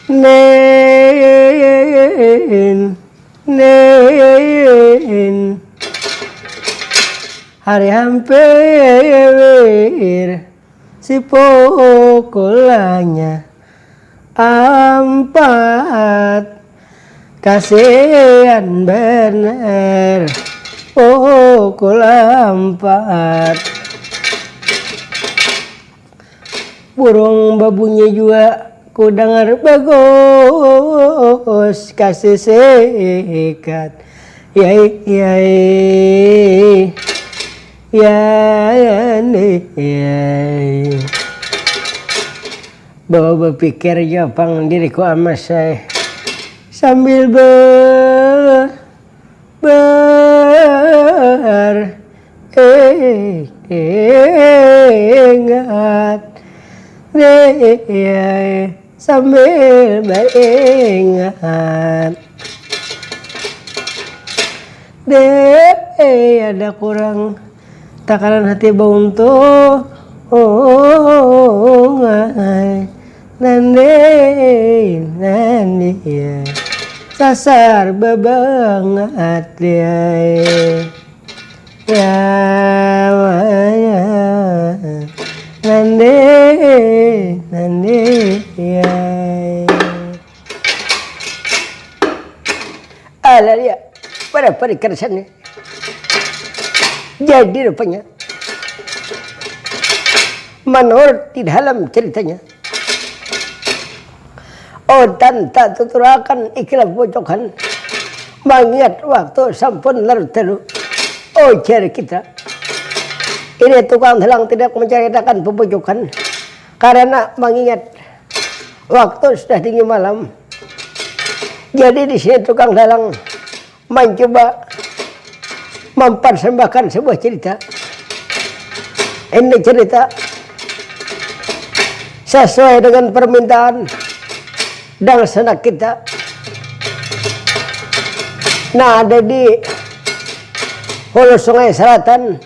nen hari hampir si pukulannya empat kasihan bener pukul empat. Burung babunyi juga ku dengar bagus kasih sikat yai bawa berpikir jawabang diriku sama saya sambil beringat sambil beringat ada kurang takaran hati buntu nanti sasar babangat nanti ala dia pada kersannya jadi rupanya menurut di dalam ceritanya tanta tuturakan ikhlas pojokan mengingat waktu sampun larut telu cari kita ini tukang dalang tidak menceritakan pembujukan karena mengingat waktu sudah dingin malam. Jadi di sini tukang dalang mencoba mempersembahkan sebuah cerita. Ini cerita sesuai dengan permintaan dan senak kita. Nah, ada di hulu sungai selatan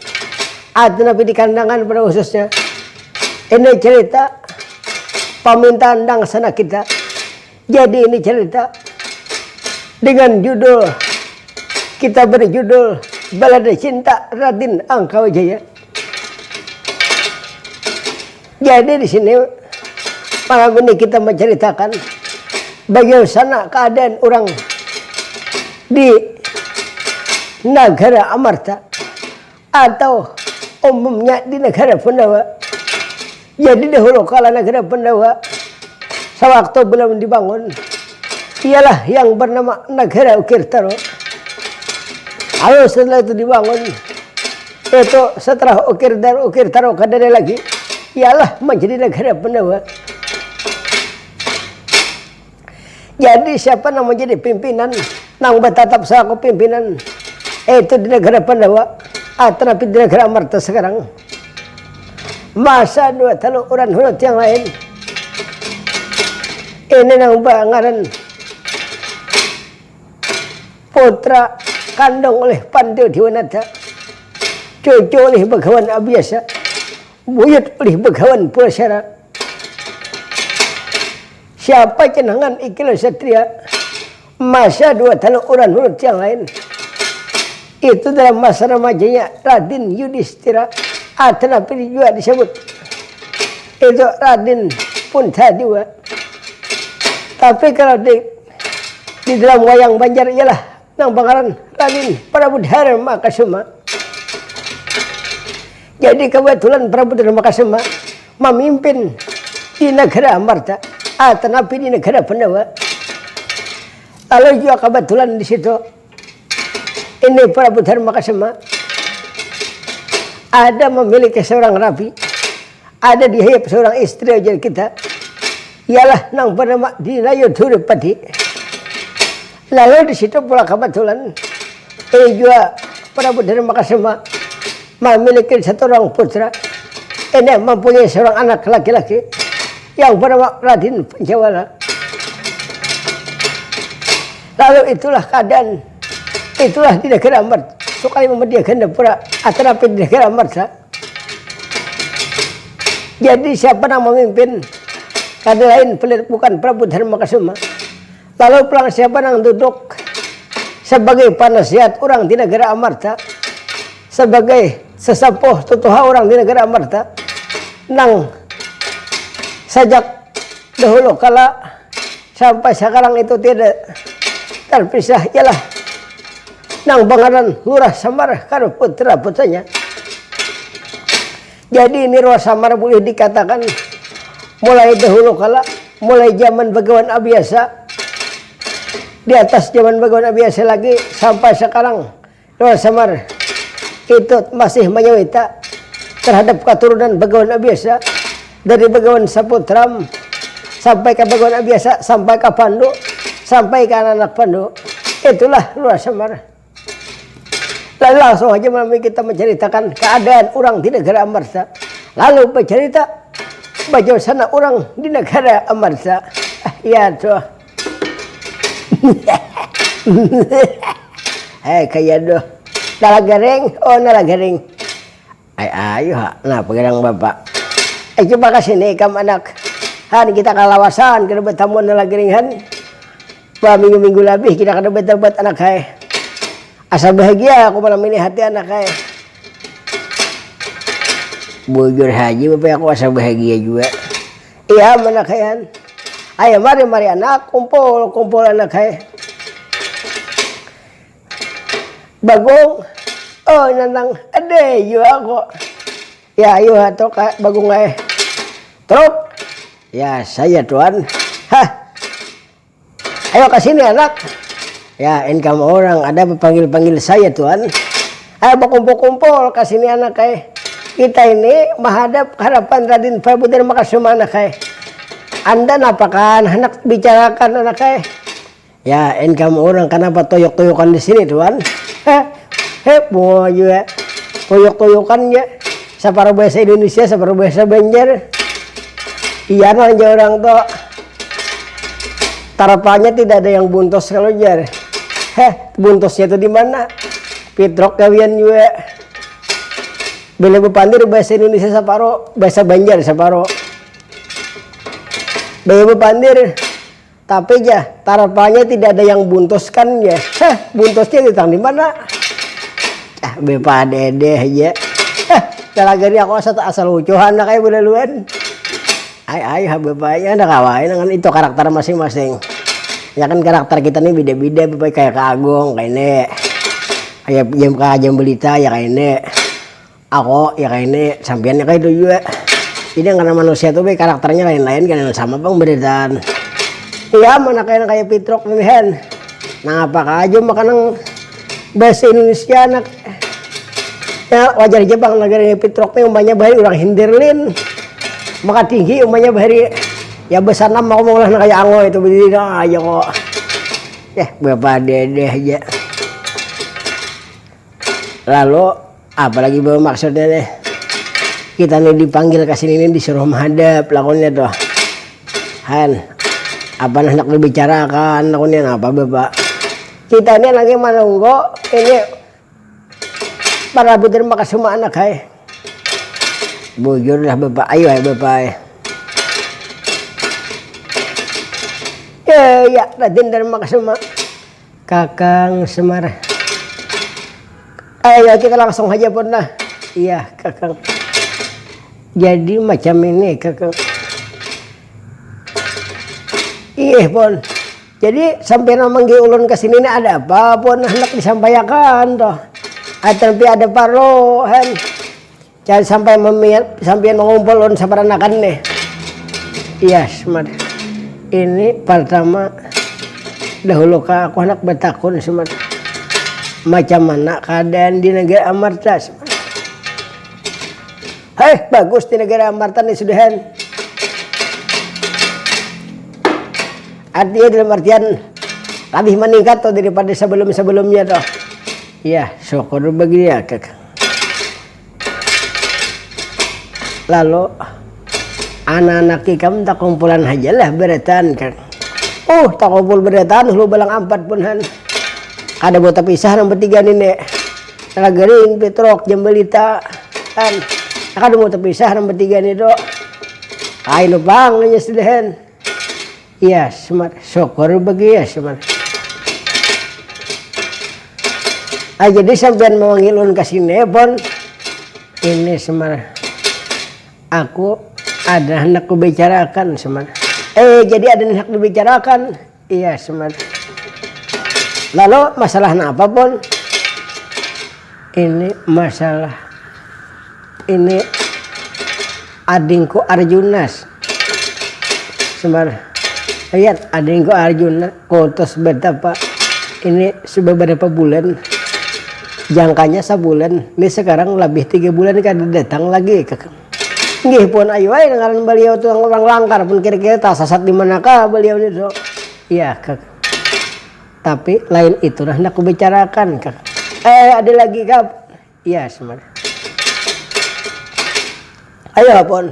atau nabi di kandangan pada khususnya. Ini cerita permintaan dan senak kita. Jadi ini cerita dengan judul, kita beri judul Balada Cinta Raden Angkawijaya. Jadi di sini malam ini kita menceritakan bagaimana keadaan orang di negara Amarta atau umumnya di negara Pandawa. Jadi dahulu kala negara Pandawa sewaktu belum dibangun ialah yang bernama negara Ukirtaro. Lalu setelah itu dibangun, itu setelah Ukirtaro kadang lagi ialah menjadi negara Pandawa. Jadi siapa yang menjadi pimpinan nang bertatap selaku pimpinan itu di negara Pandawa atau di negara Amarta sekarang. Masa dua talu orang hunut yang lain ini nang bangaran putra kandung oleh Pandu Diwanata, cucu oleh Begawan Abiyasa, buyut oleh Begawan Purasara. Siapa cenangan ikhlas satria masa dua talu orang hunut yang lain itu dalam masa namanya Raden Yudhistira atau nabi juga disebut itu Raden Puntadewa. Tapi kalau di dalam wayang Banjar ialah nang bangaran Raden Prabu Dharma Kasuma. Jadi kebetulan Prabu Dharma Kasuma memimpin di negara Amarta atau nabi di negara Pandawa. Lalu juga kebetulan di situ ini Prabu Dharma Kasuma ada memiliki seorang rabi, ada dihayap seorang istri aja kita, ialah nang bernama Dinayu Duripati. Lalu di situ pula kebetulan ini juga Prabu Dharma Kasuma memiliki satu orang putra, ini mempunyai seorang anak laki-laki yang bernama Raden Pancawala. Lalu itulah keadaan, itulah di negara Amarta. Sukali memediakan dapura atau di negara Amarta. Jadi siapa yang memimpin kada lain pelit bukan Prabu Darmakasuma. Lalu pelang siapa nang duduk sebagai penasihat orang di negara Amarta, sebagai sesepuh tutuha orang di negara Amarta, nang sejak dahulu kala sampai sekarang itu tidak terpisah ialah nang Bangaran Lurah Samar karo putra putranya. Jadi ini Lurah Samar boleh dikatakan mulai dahulu kala, mulai zaman Begawan Abiasa, di atas zaman Begawan Abiasa lagi sampai sekarang Lurah Samar itu masih menyawita terhadap keturunan Begawan Abiasa, dari Begawan Saputram sampai ke Begawan Abiasa, sampai ke Pandu, sampai ke anak Pandu. Itulah Lurah Samar. Lalu langsung aja malam ini kita menceritakan keadaan orang di negara Amarta. Lalu bercerita bagaimana orang di negara Amarta. Ya tuh. Kayak doh. Nala garing, nala garing. Ayo ha, nah pegang bapak. Coba kasih nih kam anak. Han kita kalawasan, kita bertamu nala garing han. Minggu-minggu lebih kita kada buat anak hai. Asa bahagia aku malam ini hati anak hai. Bujur haji bapak aku asa bahagia juga. Iya anak hai. Ayo mari anak kumpul anak hai. Bagong, nandang ade juga kok. Ya ayo atau kak Bagong hai. Truk. Ya saya tuan. Hah. Ayo ke sini anak. Ya, income orang ada panggil saya tuan. Ayo berkumpul ke sini anak kai. Kita ini menghadap harapan Raden Prabu Darmakasuma anak kai. Anda napakan hendak bicarakan anak kai. Ya, income orang kenapa toyok-toyokan di sini tuan? Mau juga toyok-toyokan ya. Separuh bahasa Indonesia, separuh bahasa Banjar. Iya aja orang tuh. Tarapannya tidak ada yang buntos kalau jar. Buntosnya itu di mana? Pitrok kawian juga. Bila bepandir bahasa Indonesia separuh, bahasa Banjar separuh. Bila bepandir, tapi ya tarapannya tidak ada yang buntos kan ya. Buntosnya itu di mana? Bepa dede aja. Talagari aku asal lucuhan kayak budaluan. Ay bepa ya ada kawain dengan itu karakter masing-masing. Ya kan karakter kita nih beda-beda, kayak Kagong, kayak ini, kayak jam berita ya kayak ini, aku ya kayak ini, sampiannya kayak itu juga. Jadi karena manusia tuh karakternya lain-lain kan sama bang beritaan. Iya mana kayak Pitrok nih hen. Nah apa aja makanan bahasa Indonesia anak. Ya wajar aja bang negara Pitrok nih umumnya bahari orang Hindirlin, maka tinggi umumnya bahari. Ya besar nama aku mau kayak ango itu berdiri aja kok. Bapak dede aja. Lalu apalagi bawa maksudnya deh. Kita nih dipanggil ke sini nih disuruh menghadap lakonnya tuh. Han, apa hendak dibicarakan lakonnya apa bapak? Kita ini lagi menunggu ini para Prabu Darmakasuma anak hai. Bujur lah bapak, ayo bapak. Ya Raden Darmakasuma Kakang Semar. Ayo kita langsung aja pun lah. Iya Kakang. Jadi macam ini Kakang. Iya pun. Jadi sampai manggil ulun ke sini ada apa pun hendak disampaikan toh. Tapi ada parohan. Jangan sampai sampai mengumpul ulun sabaranakan nih. Iya Semar. Ini pertama dahulu aku anak bertakun Semar. Macam mana keadaan di negara Amarta Semar. Bagus di negara Amarta nih sudahan. Artinya dalam artian lebih meningkat tuh daripada sebelum-sebelumnya toh. Iya, syukur bagi dia Kakak. Lalu anak-anak ikam tak kumpulan aja lah beretan kan. Tak kumpul beretan lu balang 4 pun han. Ada buat pisah yang bertiga nih nek. Talagaring, Pitrok, Jambelita kan. Ada buat pisah yang bertiga nih dok. Ayo bang nanya sedehen. Iya semar syukur bagi ya semar. Jadi sampean mau ngilun kasih nepon. Ini semar. Aku ada hendak kubicarakan semar. Jadi ada hendak dibicarakan. Iya semar. Lalu masalah apa pun? Ini masalah. Ini adingku Arjunas. Semar. Lihat adingku Arjuna. Kotos betapa. Ini sudah berapa bulan? Jangkanya sebulan. Ini sekarang lebih 3 bulan kan datang lagi. Nggih pun ayo ae ngaran beliau tuh orang langkar pun kira-kira tak sasat di manakah beliau itu. Iya kak. Tapi lain itu nah aku bicarakan kak. Ada lagi kak. Iya semar. Ayo pun.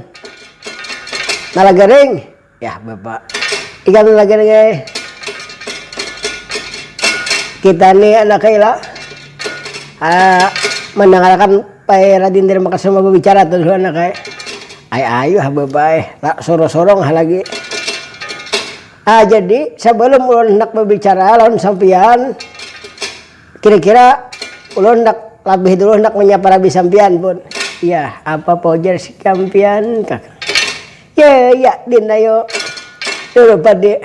Nalagaring. Ya bapak. Ikan nalagaring. Kita nih anak kaila. Mendengarkan Pak Raden terima kasih mau bicara tuh anak ayo bapak tak sorong-sorong lagi. Jadi sebelum ulun hendak berbicara lawan sampian kira-kira ulun hendak lebih dulu hendak menyapa rabi sampian pun. Iya apa pojer si sampian kak. Ya dina yo dulu pade.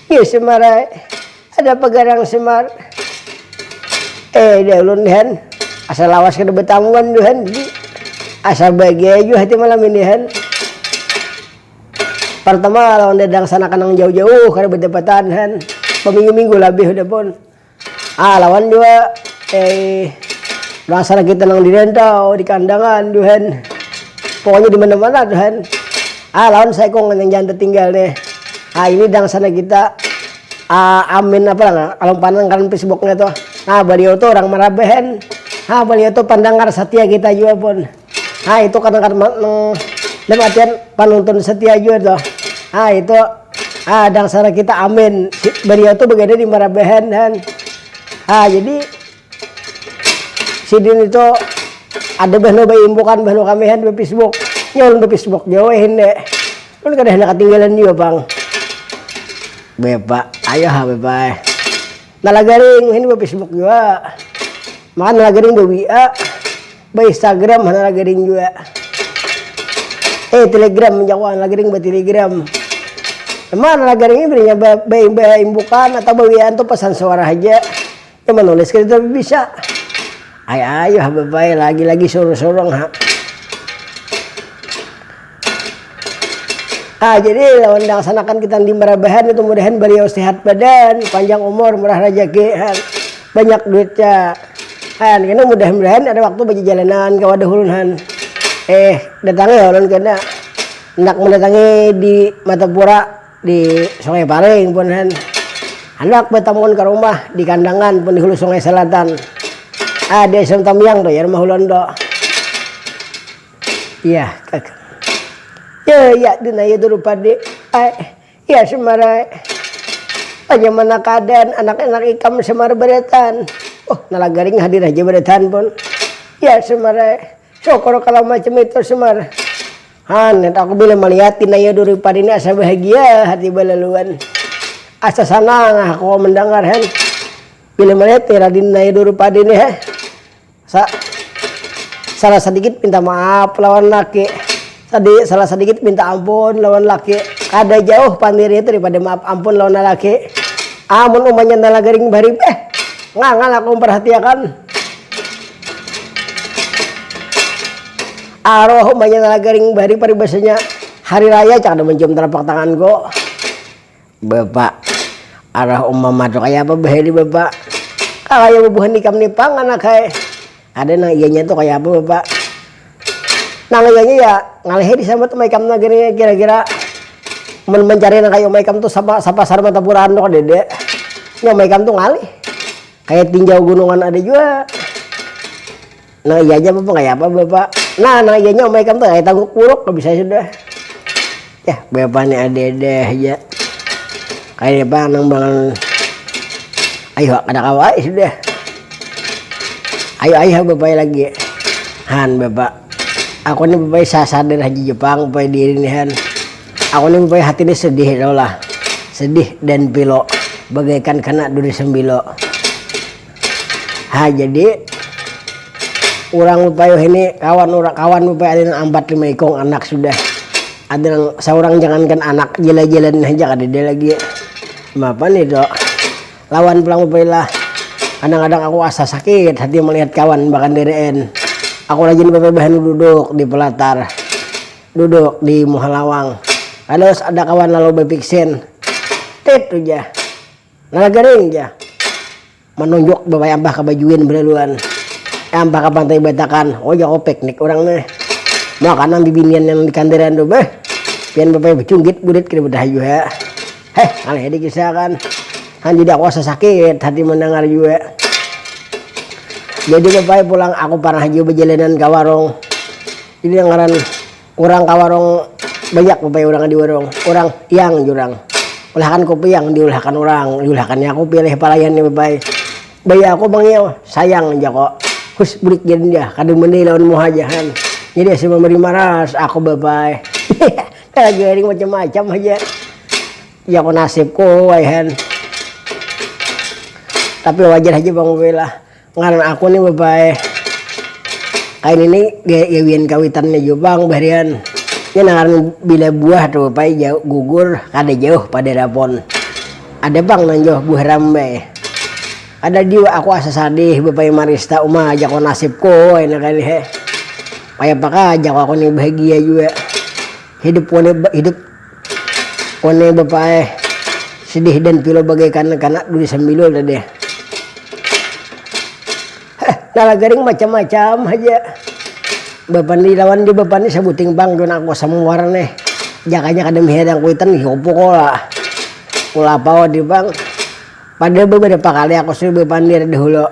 Ya semar ada pegarang semar. Dia ulun dihan asal lawas ke betamuan dihan asal bahagia juga hati malam ini dihan. Pertama lawan dadang sana kanang jauh-jauh karena berdepatan han peminggu-minggu lebih udah pun. Lawan juga sana kita nang di rentau di kandangan dihan. Pokoknya di mana-mana dihan. Lawan saya kong yang jangan tertinggal deh. Ini dang sana kita amin apa lah kalau pandang kan Facebooknya tuh. Beliau tuh orang Marabahan. Beliau tuh pandangan setia kita juga pun. Itu kadang-kadang lewatian panuntun setia juga tuh. Itu dan sana kita amin. Beliau tuh begitu di Marabahan dan jadi sidin itu ada bahno bayi imbukan bahno kamihan di Facebook. Nyolong di Facebook jauhin deh. Kan kada hendak ketinggalan juga bang. Bapak, ayo bapak. Nalagaring ini di Facebook juga. Maka nalagaring di WA, di Instagram nalagaring juga. Telegram menjawab nalagaring di Telegram. Emang nalagaring ini berinya imbukan atau bawian tuh pesan suara aja. Yang menulis kita bisa. Ayo bapak lagi-lagi sorong-sorong jadi lawan laksanakan kita di Marabahan itu mudahan beliau sehat badan, panjang umur, murah rezeki, banyak duitnya. Karena mudah-mudahan ada waktu bagi jalanan ke Wadahulun datangnya ulun kena hendak mendatangi di Matapura di Sungai Paring pun hendak bertamuan ke rumah di Kandangan pun di hulu Sungai Selatan. Desa Tamyang tuh ya rumah ulun do. Iya kak. Ya dina ya dulu pade. Ya semara. Bagaimana keadaan anak-anak ikam semar beretan. Nalagaring hadir aja beretan pun. Ya semara. Syukur kalau macam itu semar. Aku bila melihat dina ya dulu pade ini asa bahagia hati balaluan. Asa senang aku mendengar bila melihat Raden ya dulu pade ini salah sedikit minta maaf lawan laki. Tadi salah sedikit minta ampun lawan laki. Ada jauh pandiri itu daripada maaf ampun lawan laki. Amun umanya nalagaring bari ngangal aku memperhatikan. Aroh umanya nalagaring bari paribasanya hari raya cak ada mencium telapak tangan kok. Bapak arah umama tuh kayak apa baheli bapak. Kayak bubuhan nikam nipang anak kayak. Ada nang iyanya tuh kayak apa bapak. Nang iyanya ya ngalehe disambut maikam nagari kira-kira mencari nang kayak maikam tuh sama sarma tapuran tuh dede. Ya maikam tuh ngalih. Kayak tinjau gunungan ada juga. Nah iyanya bapak kayak apa bapak. Nah iyanya maikam tuh kayak taguk puruk bisa sudah. Ya bapak nih ada aja. Kayak apa nang bangun. Ayo ada kawai sudah. Ayo bapak lagi. Bapak. Aku nih bapak sadar haji Jepang bapak diri nihan. Aku nih bapak hati ini sedih lah. Sedih dan pilu bagaikan kena duri sembilo. Jadi orang bapak ini kawan bapak ada yang 45 ikong anak sudah. Ada yang seorang jangankan anak jalan-jalan aja kada dia lagi. Apa nih dok? Lawan pulang bapak lah. Kadang-kadang aku asa sakit hati melihat kawan bahkan DRN. Aku lagi bahan duduk di pelatar, duduk di Muhalawang. Terus ada kawan lalu berpiksen, tit aja, nalagaring aja, menunjuk bapak ambah kebajuin belaluan, ambah ke pantai Batakan, oh ya piknik orang nih, makanan bibinian yang di kandiran tuh beh, pian bapak bercunggit budit kira berdahayu ya, aneh dikisahkan, jadi aku asa sakit hati mendengar juga. Jadi bapak pulang aku pernah haji berjalanan ke warung. Jadi ngaran orang ke warung banyak bapak orang di warung. Orang yang jurang. Ulahkan kopi yang diulahkan orang, diulahkannya aku pilih pelayan nih bapak. Bayi aku bang sayang aja kok. Kus bulik jadi dia kadang meni lawan muhajahan. Jadi si memberi maras aku bapak. Kayak garing macam-macam aja. Ya aku nasibku waihan. Tapi wajar aja bang Bela. Ngaran aku nih bapak kain ini gawian kawitannya juga bang barian ya ngaran bila buah tuh bapak jauh gugur kada jauh pada dapon ada bang nanjoh buah rambai ada juga aku asa sadih bapak Marista umah aja ko nasibku enak kali kayak apa aja aku nih bahagia juga hidup kone bapak sedih dan pilu bagaikan kanak duri sembilu deh. Nalagaring macam-macam aja. Bapak ni lawan di bapak ni sabuting bang doon ako sa muwar nih. Jakanya kada mihadang kuitan hiupo ko lah. Kula pa di bang. Pada beberapa kali aku sudah bapak ni dahulu.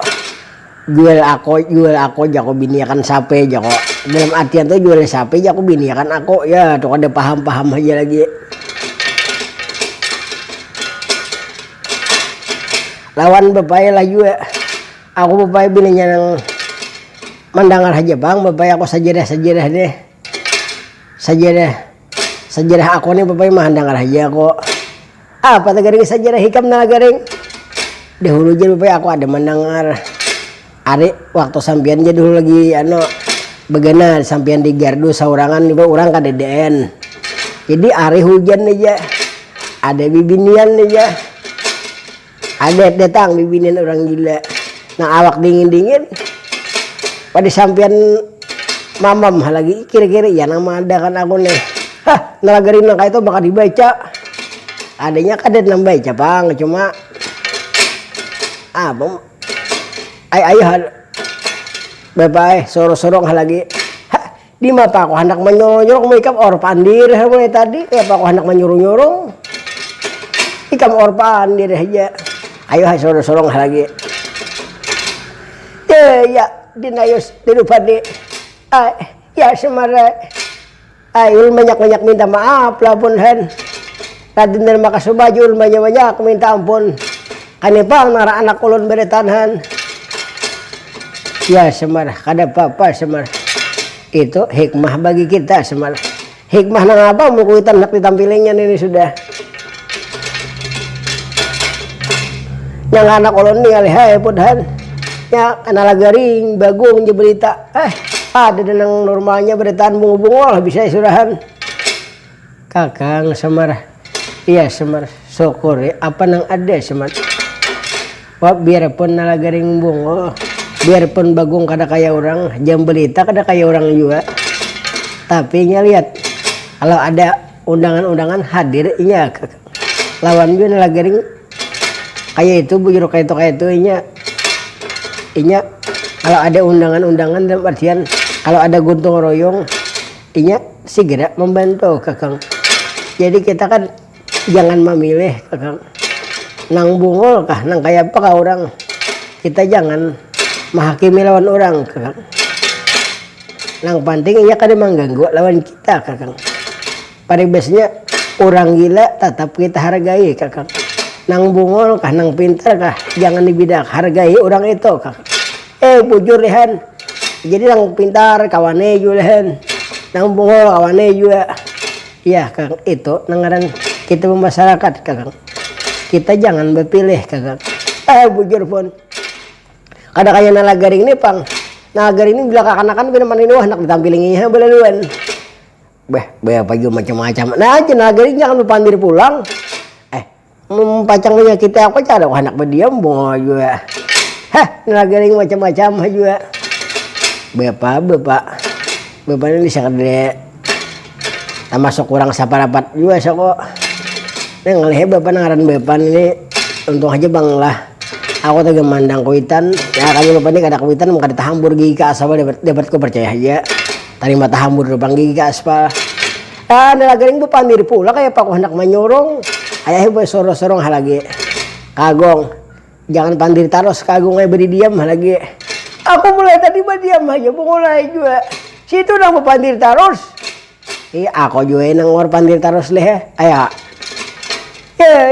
Jual aku jako biniakan sape jako. Dalam artian tuh jual sape jako biniakan aku ya tuh kada paham aja lagi. Lawan bapak lah juga. Aku bapak bininya yang mendengar aja bang, bapak aku sajarah deh, sajarah aku nih bapak mah mendengar aja aku. Apa tagaring sajarah hikam nagaring? Dahulu aja bapak aku ada mendengar. Ari waktu sampian aja dulu lagi begana sampian di gardu saurangan nih orang kadeden. Jadi ari hujan aja, ada bibinian aja, ada datang bibinian orang gila. Nah awak dingin pada sampian mamam lagi kira-kira ya nama ada kan aku nih nalagarin nangka itu bakal dibaca adanya kadet baca bang cuma bang ayo bapak sorong lagi di mata aku hendak menyuruh ikam or pandir mulai tadi ya pak aku hendak menyuruh ikam or pandir aja ayo sorong lagi ya dinayos dirupadi ya semara ayul banyak minta maaf lah punhan radin dan makasubajul banyak minta ampun kanipang nara anak ulun beretanhan ya semara kada apa semara itu hikmah bagi kita semara hikmah nang apa mukuitan nak ditampilingnya ini sudah yang anak ulun ningali hai punhan ya nalagaring bagung je berita ada yang normalnya beritaan bungo-bungo bisa surahan kakang semar iya semar syukur apa nang ada semar biarpun nalagaring bungo biarpun bagung kada kaya orang jam berita kada kaya orang juga tapi lihat kalau ada undangan-undangan hadir iya lawan juga nalagaring kayak itu bujur kayak itu inya kalau ada undangan-undangan dalam artian kalau ada guntung royong inya segera membantu kakang jadi kita kan jangan memilih kakang nang bungol kah nang kayak apa kah orang kita jangan menghakimi lawan orang kakang nang penting inya kada mengganggu lawan kita kakang pada biasanya orang gila tetap kita hargai kakang nang bungol kah nang pintar kah jangan dibidak hargai orang itu kah bujur lehan jadi nang pintar kawane julehan nang bungol awane juga. Ya Kakang, itu nangaran kita masyarakat Kakang. Kita jangan berpilih Kakang. Bujur pun. Kada kaya nalagaring ini pang. Nalagaring ini bila kakanakan pinaman ini wah nak ditampilinginya belaluan. Apa juga macam-macam. Nah aja nalagaring jangan lupandir pulang. Mempacangnya kita apa cara anak berdiam bunga juga. Nalagaring macam-macam juga. Bapak ini sakit masuk kurang saparapat juga kok. Nah ngelihat bapak nangaran bapak ini untung aja bang lah. Aku tadi mandang kuitan. Ya kami bapak ini kada kuitan mau kada tahambur gigi ke aspal dapat ku percaya aja. Terima tahambur depan gigi ke aspal. Nalagaring bapak diri pula kayak pak hendak menyorong. Ayah ibu sorong-sorong halagi. Kagong. Jangan pandir taros kagong ay beri diam halagi. Aku mulai tadi berdiam aja mulai juga. Situ nang pandir taros. Aku juga nang war pandir taros leh. Ayah.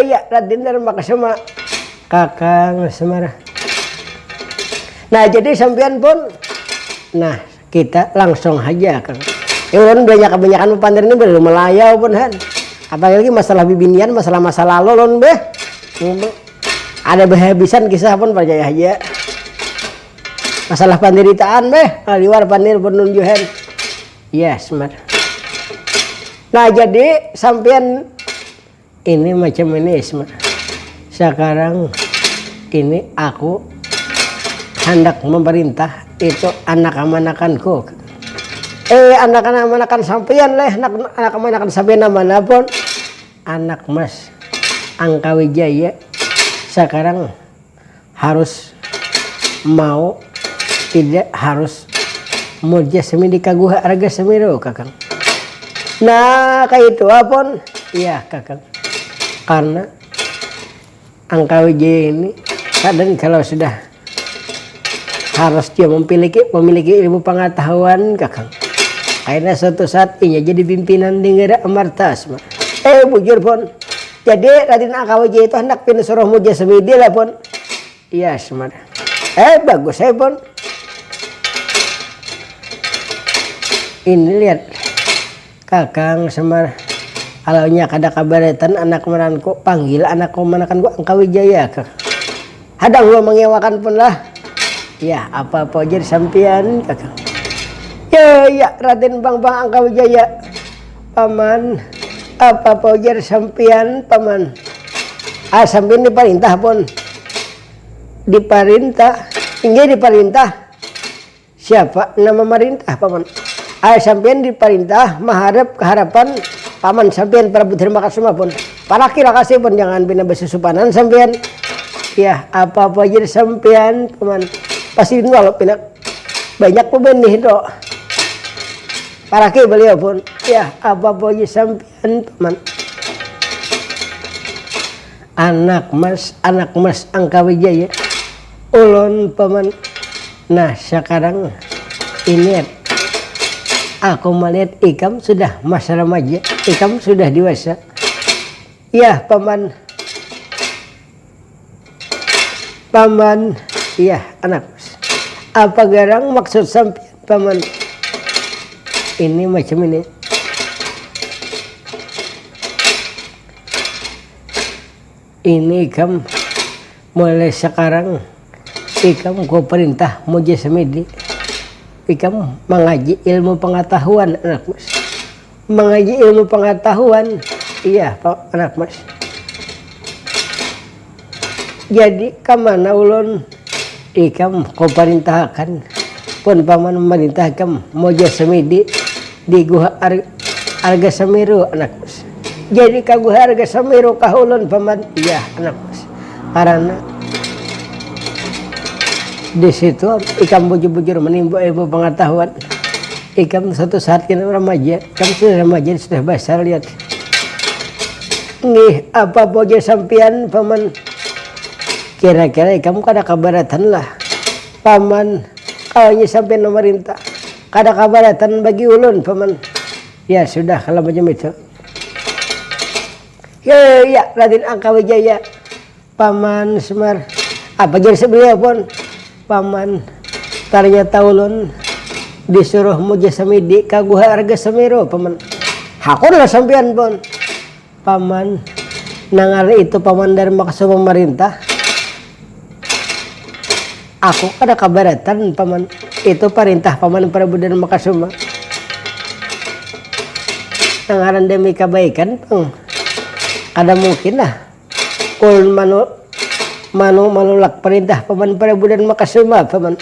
Ya Raden Dharma Kasama. Kakang Semara. Nah jadi sampean pun. Nah kita langsung aja Kang. Ulun kebanyakan pandir ini belum melayau pun han. Apalagi masalah bibinian, masalah lolon beh. Ada behabisan kisah pun percaya aja. Masalah pandiritaan beh, liwar pandir pun nunjuhan. Yes, Mar. Nah jadi sampean ini macam ini Isma. Sekarang ini aku hendak memerintah itu anak-anakanku. Anak-anakan sampean leh, anak-anakan sampean mana pun. Anak Mas Angkawijaya sekarang harus mau tidak harus muja semi dikaguh harga semiro Kakang. Nah kayak itu apun iya Kakang, karena Angkawijaya ini kadang kalau sudah harus dia memiliki ilmu pengetahuan Kakang. Akhirnya suatu saat ini jadi pimpinan di negara Amartas. Bujur pun. Jadi Raden Angkawijaya itu hendak pindah muja semi dia lah pun. Iya semar. Bagus pun. Ini lihat Kakang Semar. Alaunya kada kabaretan anak meranku panggil anak manakan gua Angkawijaya Kakang. Hadang gua mengewakan pun lah. Ya apa-apa jadi sampian Kakang. Ya Raden Bang Angkawijaya. Paman apa-apa jadi sampian paman. Sampian diperintah pun. Diperintah. Ini diperintah. Siapa nama merintah paman? Sampian diperintah mengharap keharapan paman sampian Prabu terima kasih pun. Para kira kasih pun jangan bina besusupanan sampian. Ya apa-apa jadi sampian paman. Pasti itu kalau pina banyak pembenih itu. Para kira beliau pun. Ya apa-apa jadi sampian paman. Anak mas Angkawijaya. Ulun paman. Nah sekarang ini aku melihat ikam sudah masa remaja, ikam sudah dewasa. Ya paman. Paman, iya anak. Apa garang maksud sampean paman? Ini macam ini. Ini ikam mulai sekarang ikam ku perintah muja semedi. Ikam mengaji ilmu pengetahuan anak mas. Mengaji ilmu pengetahuan. Iya Pak anak mas. Jadi kamana ulun ikam kau perintahkan pun paman memerintah ikam moja semedi di guha arga semiru anak mas. Jadi kaguha arga semiru kahulun paman. Iya anak mas. Karena di situ ikam bujur-bujur menimba ilmu pengetahuan. Ikam satu saat kena remaja, kamu sudah remaja sudah besar lihat. Nih apa bujur sampian paman? Kira-kira kamu kada kabaratan lah, paman. Kalau sampian pemerintah, kada kabaratan bagi ulun paman. Ya sudah kalau macam itu. Ya Raden Angkawijaya, paman Semar. Apa jadi sebeliau pun? Paman ternyata ulun disuruh muja samidi kaguha harga semiro paman. Hakun lah sampean pun paman. Nangari itu paman dari maksud pemerintah. Aku kada kabaratan paman. Itu perintah paman Prabu dan Makasuma. Nangaran demi kebaikan pang. Kada mungkin lah. Kul manulak perintah paman Prabu dan Makasuma paman.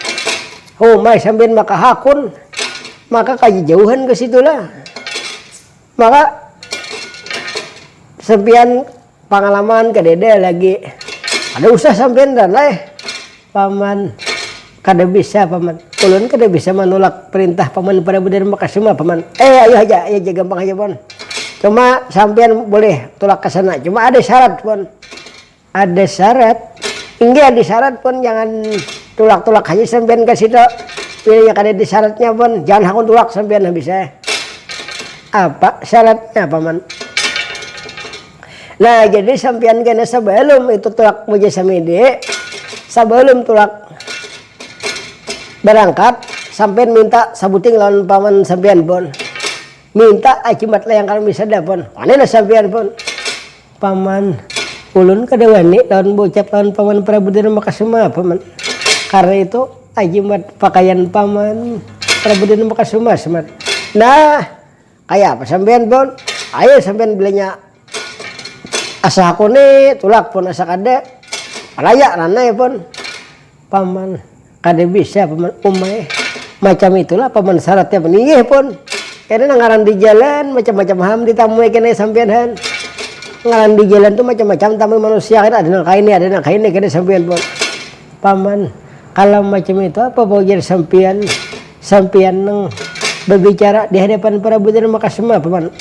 Humay sambil maka hakun. Maka kajauhan ke situlah. Maka sempian pengalaman kedede lagi. Ada usah sampean dan lah paman. Kada bisa paman. Ulun kada bisa menolak perintah paman Prabu dan Makasuma paman. Ayo aja gampang aja pon. Cuma sampean boleh tolak ke sana. Cuma ada syarat pon. Ada syarat. Hingga ada syarat pon, jangan tulak-tulak aja sampean ke situ. Pilih yang ada di syaratnya pon. Jangan hakun tulak sampean bisa. Apa syaratnya paman? Nah jadi sampean kena sebelum itu tulak muja samidi. Sebelum tulak berangkat sampean minta sabuting lawan paman sampean pun minta acimat lah yang kalau bisa dapon aneh sampean pun paman ulun kada wani lawan bocap lawan paman Prabu dan Makasuma paman karena itu acimat pakaian paman Prabu dan Makasuma semar. Nah kayak apa sampean pun ayo sampean belinya asa aku nih tulak pun asa kada layak ranai pun paman kada bisa paman umay macam itulah paman syaratnya peningih pun karena ngaran di jalan macam-macam ham ditamui kena sampean han ngaran di jalan tuh macam-macam tamu manusia kan ada nang kaini kena sampean pun paman kalau macam itu apa mau jadi sampean nang berbicara di hadapan Prabu dan Makasuma paman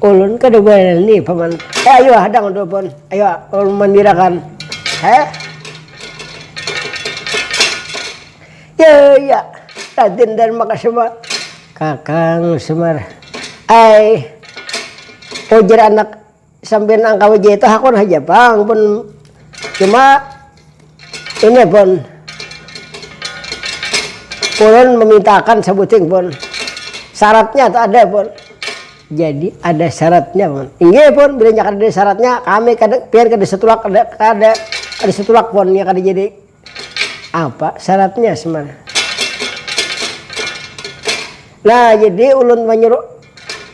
ulun kada berani paman ayo hadang untuk pun ayo ulun mandirakan ya Raden dan Makasuma Kakang Semar ujar anak sampean angka wajah itu hakun aja bang pun cuma ini pun ulun memintakan sebuting pun syaratnya tak ada pun jadi ada syaratnya pun inggih pun bila ada syaratnya kami biar kada setulak ada setulak pun ya kada jadi apa syaratnya sebenarnya. Nah jadi ulun menyuruh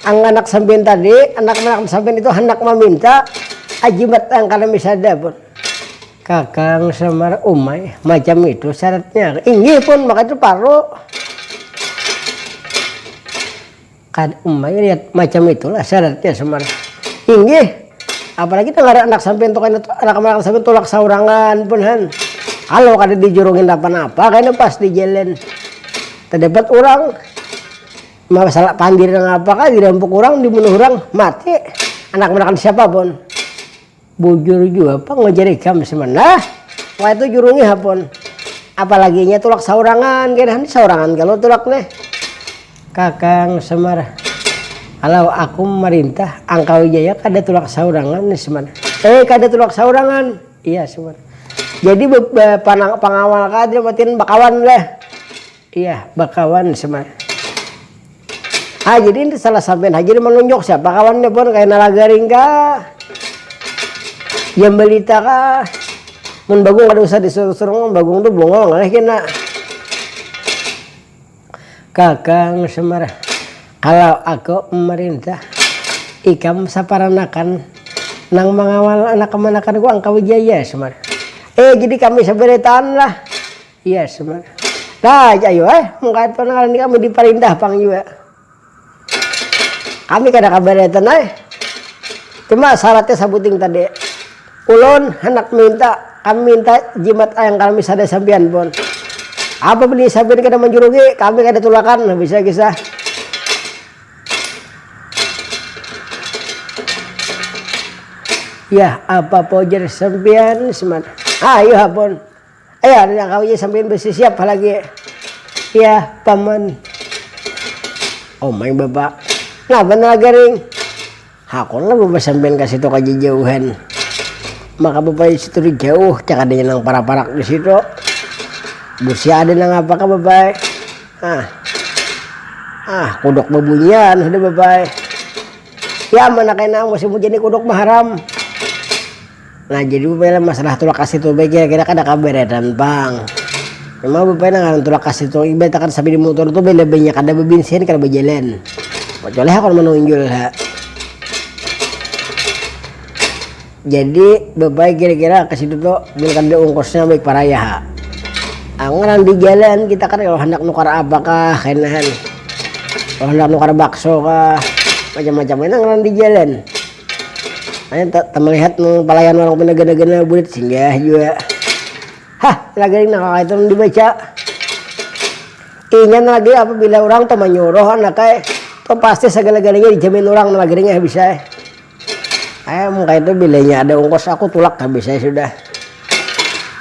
anak sampean tadi anak sampean itu hendak meminta ajimat yang kada bisa dapur Kakang Semar umay macam itu syaratnya inggih pun maka itu paru kad umay lihat macam itulah syaratnya Semar inggih apalagi tengah anak sampean tuh anak sampean tolak saurangan pun han kalau kada dijurungin apa-apa kayaknya pas di jalan terdapat orang masalah pandir dengan apa kan dirampok orang dibunuh orang mati anak menakan siapapun bujur juga apa ngejari kam semana wah itu jurungi hapon apalagi nya tulak saurangan kayaknya saurangan kalau tulak nih Kakang Semar kalau aku merintah angka wijaya kada tulak saurangan nih semana kada tulak saurangan iya semana jadi pengawal kadir matiin bakawan lah iya bakawan semana jadi ini salah sampean haji menunjuk siapa kawannya pun kayak nalagaring kah yang belita kah mun bagung kada usah disuruh-suruh bagung tuh bongong lah kena Kakang Semar kalau aku memerintah ikam saparanakan nang mengawal anak kemanakan gua angka wijaya Semar jadi kami sabaritaan lah iya Semar nah ayo mengkait penangalan kami diperintah pang juga kami kada kabaratan cuma syaratnya sabuting tadi ulun hendak kami minta jimat yang kami sada sampean pun apa beli sampean kada menjurugi kami kada tulakan bisa kisah ya apa pojer sampean Semar ayo hapon ayo ada kau sampean bersiap lagi ya paman oh my bapak nah benar garing hakon lah bapak sampean kasih to kajauhan maka bapak situ jauh cak adanya nang para-parak di situ busia ada nang apa ka bapak Kudok babunyan udah bapak. Ya mana kena musim hujan ini kudok maharam. Nah jadi bapak masalah tulak kasih tuh baik kira-kira kada kaberetan bang. Memang bapak nangaran tulak kasih tuh ibarat kan sampai di motor tuh bela banyak kada bebensin kada berjalan. Kecuali kalau menunjul ha. Jadi bapak kira-kira ke situ tuh bilkan ada ongkosnya baik para ya ha. Anggaran di jalan kita kan kalau hendak nukar apakah kenahan. Kalau hendak nukar bakso kah macam-macam ini anggaran di jalan. Hanya tak melihat pelayan orang penegana-gana buat singgah juga. Hah, lagi nak itu dibaca. Ingin lagi apabila orang tuh menyuruh anak tuh pasti segala-galanya dijamin orang lagi bisa. Muka itu bilanya ada ongkos aku tulak tak bisa sudah.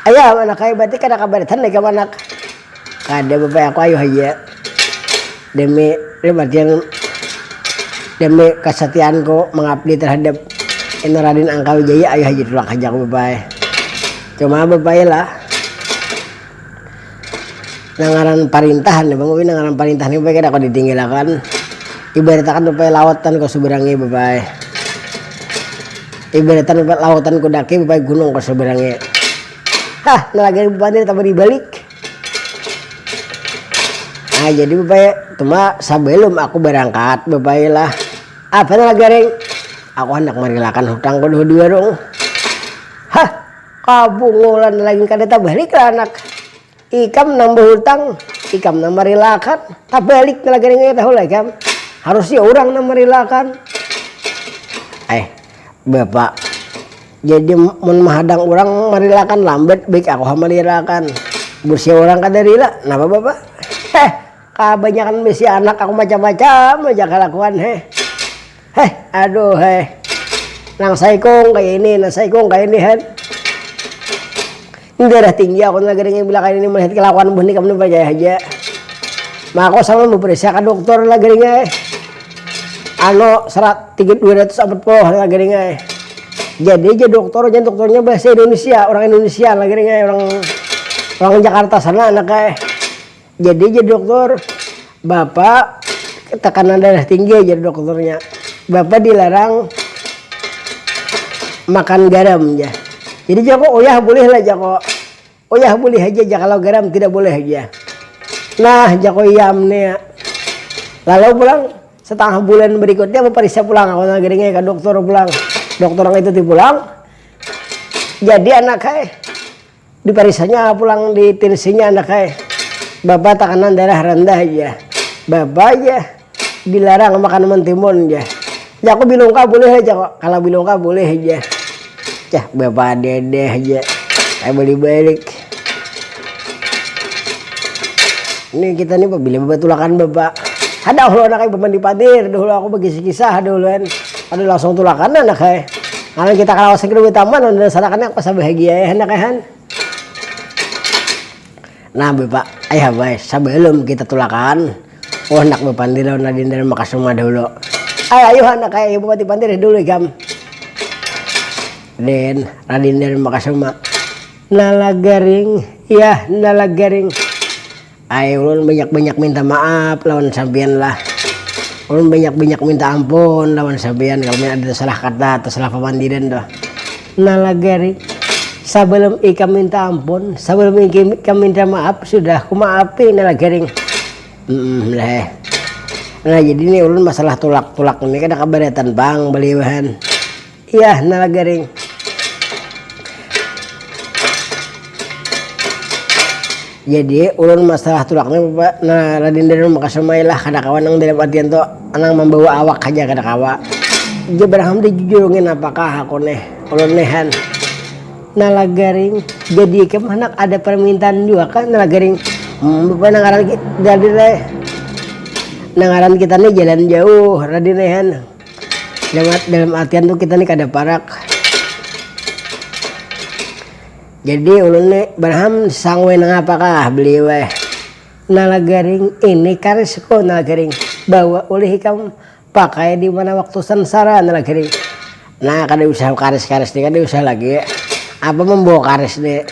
Ayah anak berarti kada kabaritan lagi anak. Kada bapak aku ayo aja. Demi kesetiaanku mengabdi terhadap Raden Angka Wijaya ayo aja tulak aja aku bapak. Cuma bapak lah. Nangaran perintahan ya bang, nangaran perintahan ini bapak aku ditinggalkan. Ibaratkan bapak lawatan kau seberangi bapak. Ibaratkan bapak lawatan ku daki bapak gunung kau seberangi. Hah, nalagi bapak tambah dibalik. Nah jadi bapak cuma sebelum aku berangkat bapak lah. Apa nalagi aku hendak merelakan hutang ku dua dong. Hah, kabungulan lagi kada balik lah anak. Ikam nambah hutang, ikam nambah relakan, tak balik lagi nggak tahu lagi kan. Harusnya orang nambah relakan. Bapak, jadi menghadang orang merelakan lambat, baik aku merelakan. Bersih orang kada rela, napa bapak? Kebanyakan besi anak aku macam-macam aja kelakuan aduh nang saikong kayak ini, nang saikong kayak ini Ini darah tinggi aku lagi dengan bilang ini melihat kelakuan benih kamu percaya aja. Maka aku sama beperiksa ke dokter lagi dengan serat 240 lagi dengan. Jadi aja dokternya bahasa Indonesia, orang Indonesia lagi dengan orang Jakarta sana anak Jadi aja dokter bapak tekanan darah tinggi aja dokternya. Bapak dilarang makan garam ya. Jadi Joko, oh ya boleh lah Joko. Oh ya boleh aja kalau garam tidak boleh aja. Nah Joko yam nih. Lalu pulang setengah bulan berikutnya periksa pulang aku nagingnya ke dokter pulang. Dokter orang itu pulang. Jadi anak diperiksanya pulang di tensinya anak Bapak tekanan darah rendah aja. Bapak aja dilarang makan mentimun aja. Joko bilongka boleh aja kok. Kalau bilongka boleh aja. Bapak dedeh aja kayak balik ini kita nih bila bapak tulakan bapak ada dulu anak bapak di padir dulu aku bagi kisah dulu kan ada langsung tulakan anak karena kita kalau segera taman dan sarakannya pas bahagia anak nah bapak ayah baik sebelum kita tulakan anak bapak di lawan Raden dari Makasuma dulu ayo anak bapak di padir dulu gam Den Raden dari Makasuma nalagaring ya nalagaring ayo ulun banyak-banyak minta maaf lawan sampean lah ulun banyak-banyak minta ampun lawan sampean kalau ada salah kata atau salah pemandiran doh nalagaring sebelum ikam minta ampun sebelum ikam minta maaf sudah aku maafin nalagaring nah jadi ini ulun masalah tulak ini kan ada kabaratan bang beliwahan iya nalagaring jadi ulun masalah tulaknya bapak nah Raden dari Makasuma lah kada kawan nang dalam artian to anang membawa awak aja kada kawa dia berham dijujurungin apakah aku ulun nehan nalagaring jadi kemanak ada permintaan juga kan nalagaring bapak nangaran jadi nangaran kita nih jalan jauh Raden nehan dalam artian tuh kita nih kada parak. Jadi ulun nih berham sangwe nang apakah beli weh nalagaring ini karisku nalagaring bawa oleh kamu pakai di mana waktu sengsara nalagaring nah kada usah karis nih kada usah lagi apa membawa karis nih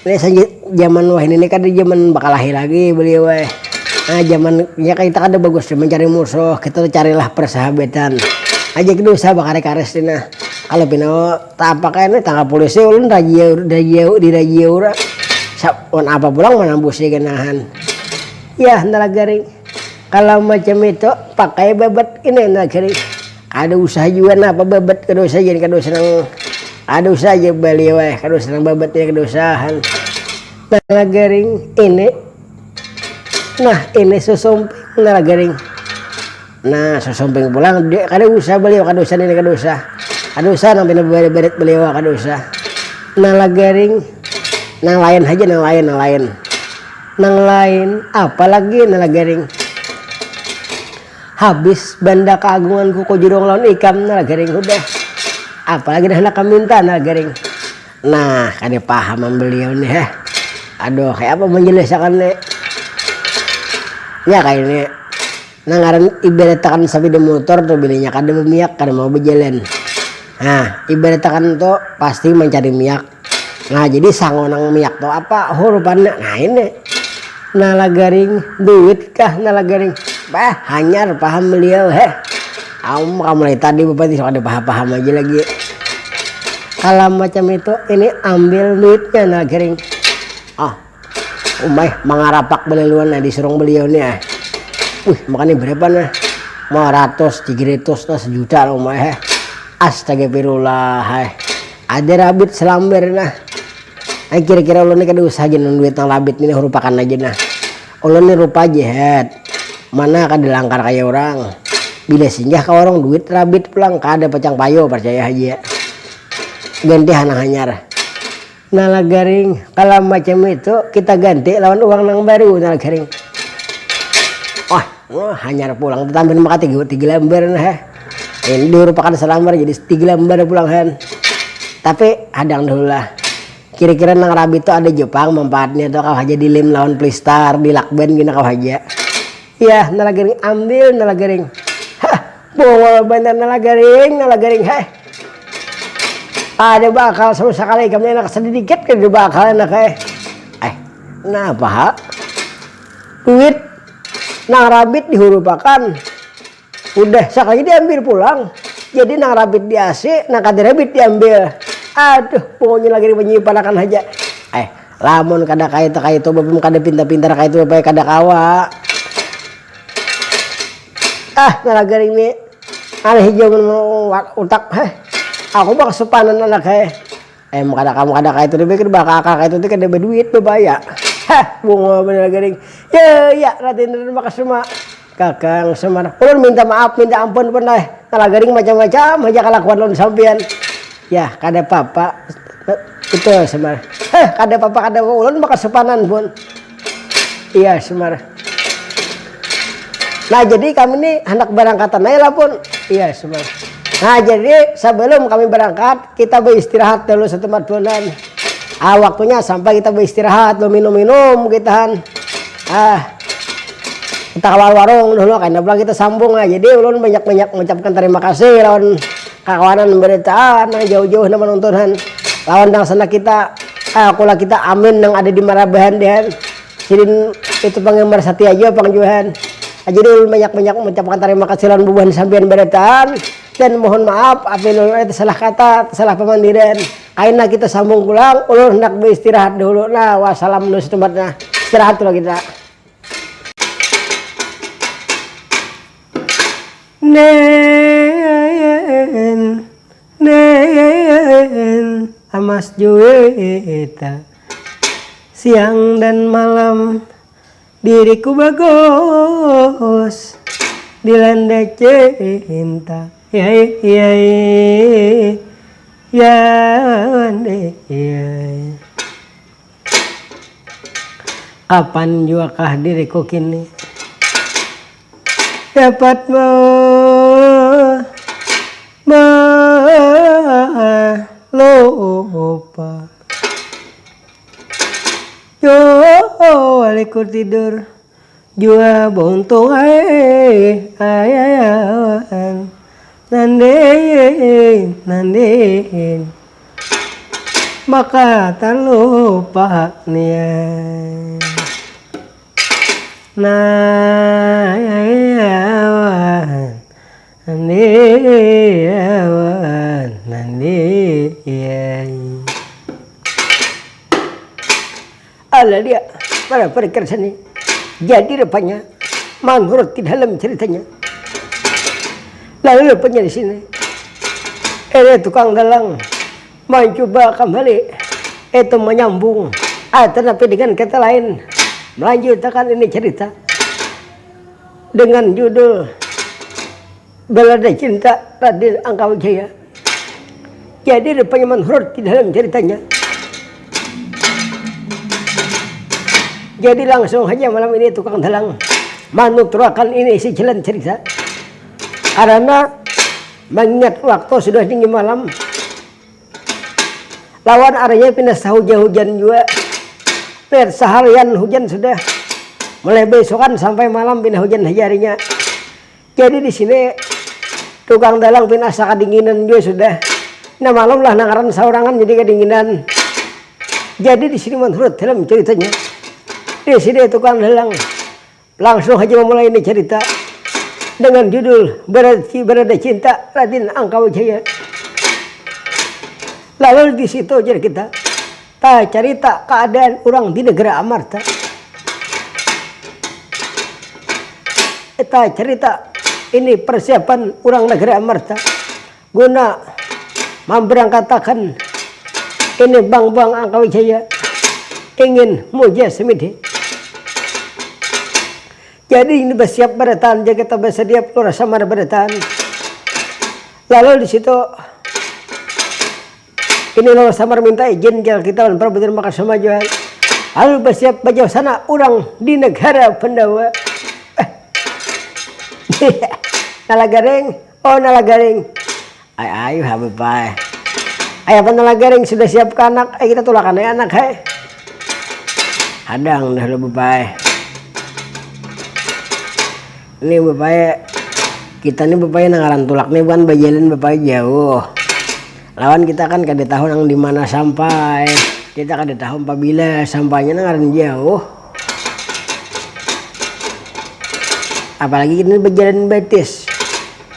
ini saja zaman wah ini kada zaman bakal lahir lagi beli weh Nah zaman ya kita kan bagus mencari musuh, kita tuh carilah persahabatan aja gitu usah bakar kares dina kalau pino tak pakai ini tangkap polisi ulun rajia di rajia ura on apa pulang menambusi genahan ya nala garing kalau macam itu pakai bebet ini nala garing ada usaha juga apa bebet kedosa jadi kedosa nang ada usaha aja beliau kedosa nang bebetnya kedosahan nala garing ini. Nah ini susumping nala garing. Nah susumping pulang dia kada usah beliau kadosa ini kadosa nang pina beret beliau kadosa. Nala garing nang lain aja nang lain apalagi nala garing. Habis banda keagunganku ko jurong lawan ikam nala garing udah. Apalagi dah nak minta nala garing. Nah kada paham beliau nih aduh kayak apa menjelaskan nih. Ya kayak ini nangaran ibaratakan sapi di motor tuh belinya kada memiak kada mau berjalan. Nah ibaratakan tuh pasti mencari miak. Nah jadi sangonang miak tuh apa hurufannya. Nah ini nala garing duit kah nala garing. Bah hanyar paham beliau kamu mulai tadi bupati ada paham aja lagi. Kalau macam itu ini ambil duitnya nala garing. Umay mangarapak beliluan disuruh beliau nih makanya berapa nih 500 300 nah sejuta lah umay astagfirullah ada rabit selamber nah kira-kira ulun nih kada usah aja duit nang rabit ini rupakan aja nah ulun nih rupa aja mana kada langkar kayak orang bila singgah ke orang duit rabit pulang kada pacang payo percaya aja ganti hanyar. Nala garing kalau macam itu kita ganti lawan uang nang baru nala garing. Hanyar pulang tambahin maka tiga lembar nah ini dirupakan selambar jadi 3 lembar pulang tapi hadang dulu lah kira-kira nang rabi itu ada Jepang manfaatnya tuh kau aja dilim lawan plistar di lakben gini kau aja ya nala garing ambil nala garing bongol bener nala garing ada bakal sama sekali kami anak sedikit kan ada bakal anak kenapa duit nang rabit dihurupakan udah sekali diambil pulang jadi nang rabit di AC nang kada rabit diambil aduh pokoknya lagi menyimpan aja lamun kada kayak itu bapak kada pintar-pintar kayak itu bapak kada kawa nala garing ini ada hijau utak aku bak sepanan anak kada kamu kada kayak itu dibekir bakal kayak itu kada berduit bebaya bunga bener garing ya ratin maka semua kakang semar ulun minta maaf minta ampun pernah nala garing macam-macam aja kelakuan ulun sampean ya kada papa itu semar kada papa kada ulun maka sepanan pun iya semar. Nah jadi kami ini anak berangkatan lah pun iya semar. Nah jadi sebelum kami berangkat kita beristirahat dulu setempat bulan. Waktunya sampai kita beristirahat minum-minum kita kita keluar warung dulu karena pulang kita sambung jadi ulun banyak-banyak mengucapkan terima kasih lawan kawanan pemberitaan jauh-jauh nama nontonan lawan yang sana kita kula kita amin yang ada di Marabahan dan jadi itu penggemar setia aja pangjuhan jadi ulun banyak-banyak mengucapkan terima kasih lawan bubuhan sampean beritaan dan mohon maaf apabila itu salah kata salah pemandiran karena kita sambung pulang ulun hendak beristirahat dulu nah wassalam dulu setempatnya istirahat dulu kita nen amas jueta siang dan malam diriku bagus dilanda cinta ya kapan juakah diriku kini dapat lupa yo aliku tidur jua buntung ayayan nandein maka tak lupa nian Ala dia para periksa seni. Jadi rupanya menurut di dalam ceritanya. Lalu rupanya di sini. Ini tukang dalang mencoba kembali itu menyambung tapi dengan kata lain melanjutkan ini cerita dengan judul Balada Cinta Raden Angkawijaya. Jadi rupanya menurut di dalam ceritanya. Jadi langsung saja malam ini tukang dalang menuturakan ini isi jalan cerita. Karena mengingat waktu sudah tinggi malam. Lawan arahnya pindah hujan juga. Seharian hujan sudah. Mulai besokan sampai malam pindah hujan harinya. Jadi di sini tukang dalang pindah kedinginan juga sudah. Nah malam lah nangaran saurangan jadi kedinginan. Jadi di sini menurut dalam ceritanya. Di sini tukang dalang langsung aja memulai ini cerita dengan judul Balada Cinta Raden Angkawijaya. Lalu di situ jadi kita cerita keadaan orang di negara Amarta. Kita cerita ini persiapan orang negara Amarta guna memberangkatkan ini Bang Angkawijaya ingin muja semidi. Jadi ini bersiap beratan, jaga kita bersedia keluar samar beratan. Lalu di situ ini lalu samar minta izin kita berbuat maka semajuan. Lalu bersiap baju sana orang di negara Pandawa. Nalagaring, nalagaring. Ayo habis pai. Ayo apa nalagaring sudah siapkan anak, kita tulakan anak Hadang dah lebih baik. Ini bapak kita nih bapak nangaran tulak nih bukan berjalan bapak jauh. Lawan kita kan kada tahu nang di mana sampai. Kita kada tahu apabila sampainya nangaran jauh. Apalagi ini berjalan betis.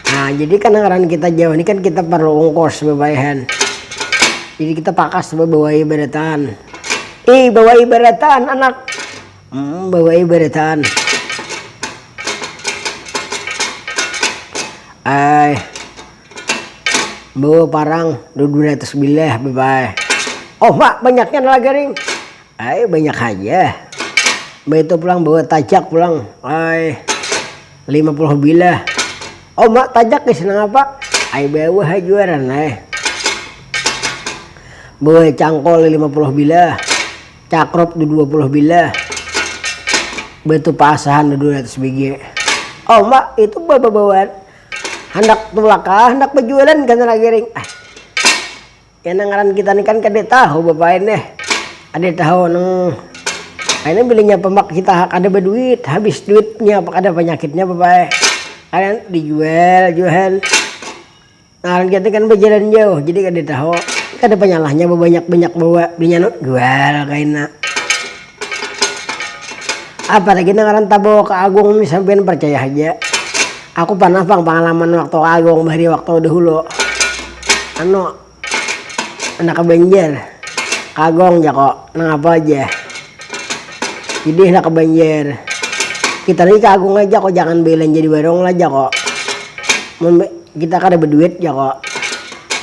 Nah jadi kan nangaran kita jauh ini kan kita perlu ongkos bapakan. Jadi kita pakas bawa ibaratan. Bawa ibaratan anak. Bawa ibaratan. Bawa parang 200 bilah bye. Oh mak banyaknya nalagaring. Banyak aja. Begitu pulang bawa tajak pulang. 50 bilah. Oh mak tajak senang apa? Bawa hajuaran bawa cangkol 50 bilah. Cakrop 20 bilah. Begitu pasahan 200 biji. Oh mak itu bawa-bawaan. Hendak tulakah, hendak berjualan kan nalagaring. Ya nangaran kita nih kan kada tahu bapak ini. Ada tahu nang ini belinya pemak kita ada berduit, habis duitnya apa ada penyakitnya bapak. Kalian dijual. Nangaran kita kan berjalan jauh, jadi kada tahu. Kada penyalahnya banyak bawa belinya jual kaina. Apalagi nangaran tabawa ke Agung nih sampean percaya aja. Aku pernah pengalaman waktu Agung bahari waktu dahulu. Anak ke Banjar. Kagong ya kok, nang apa aja. Jadi nak ke Banjar. Kita nih Agung aja kok, jangan belain jadi warung aja kok. Kita kada berduit ya kok.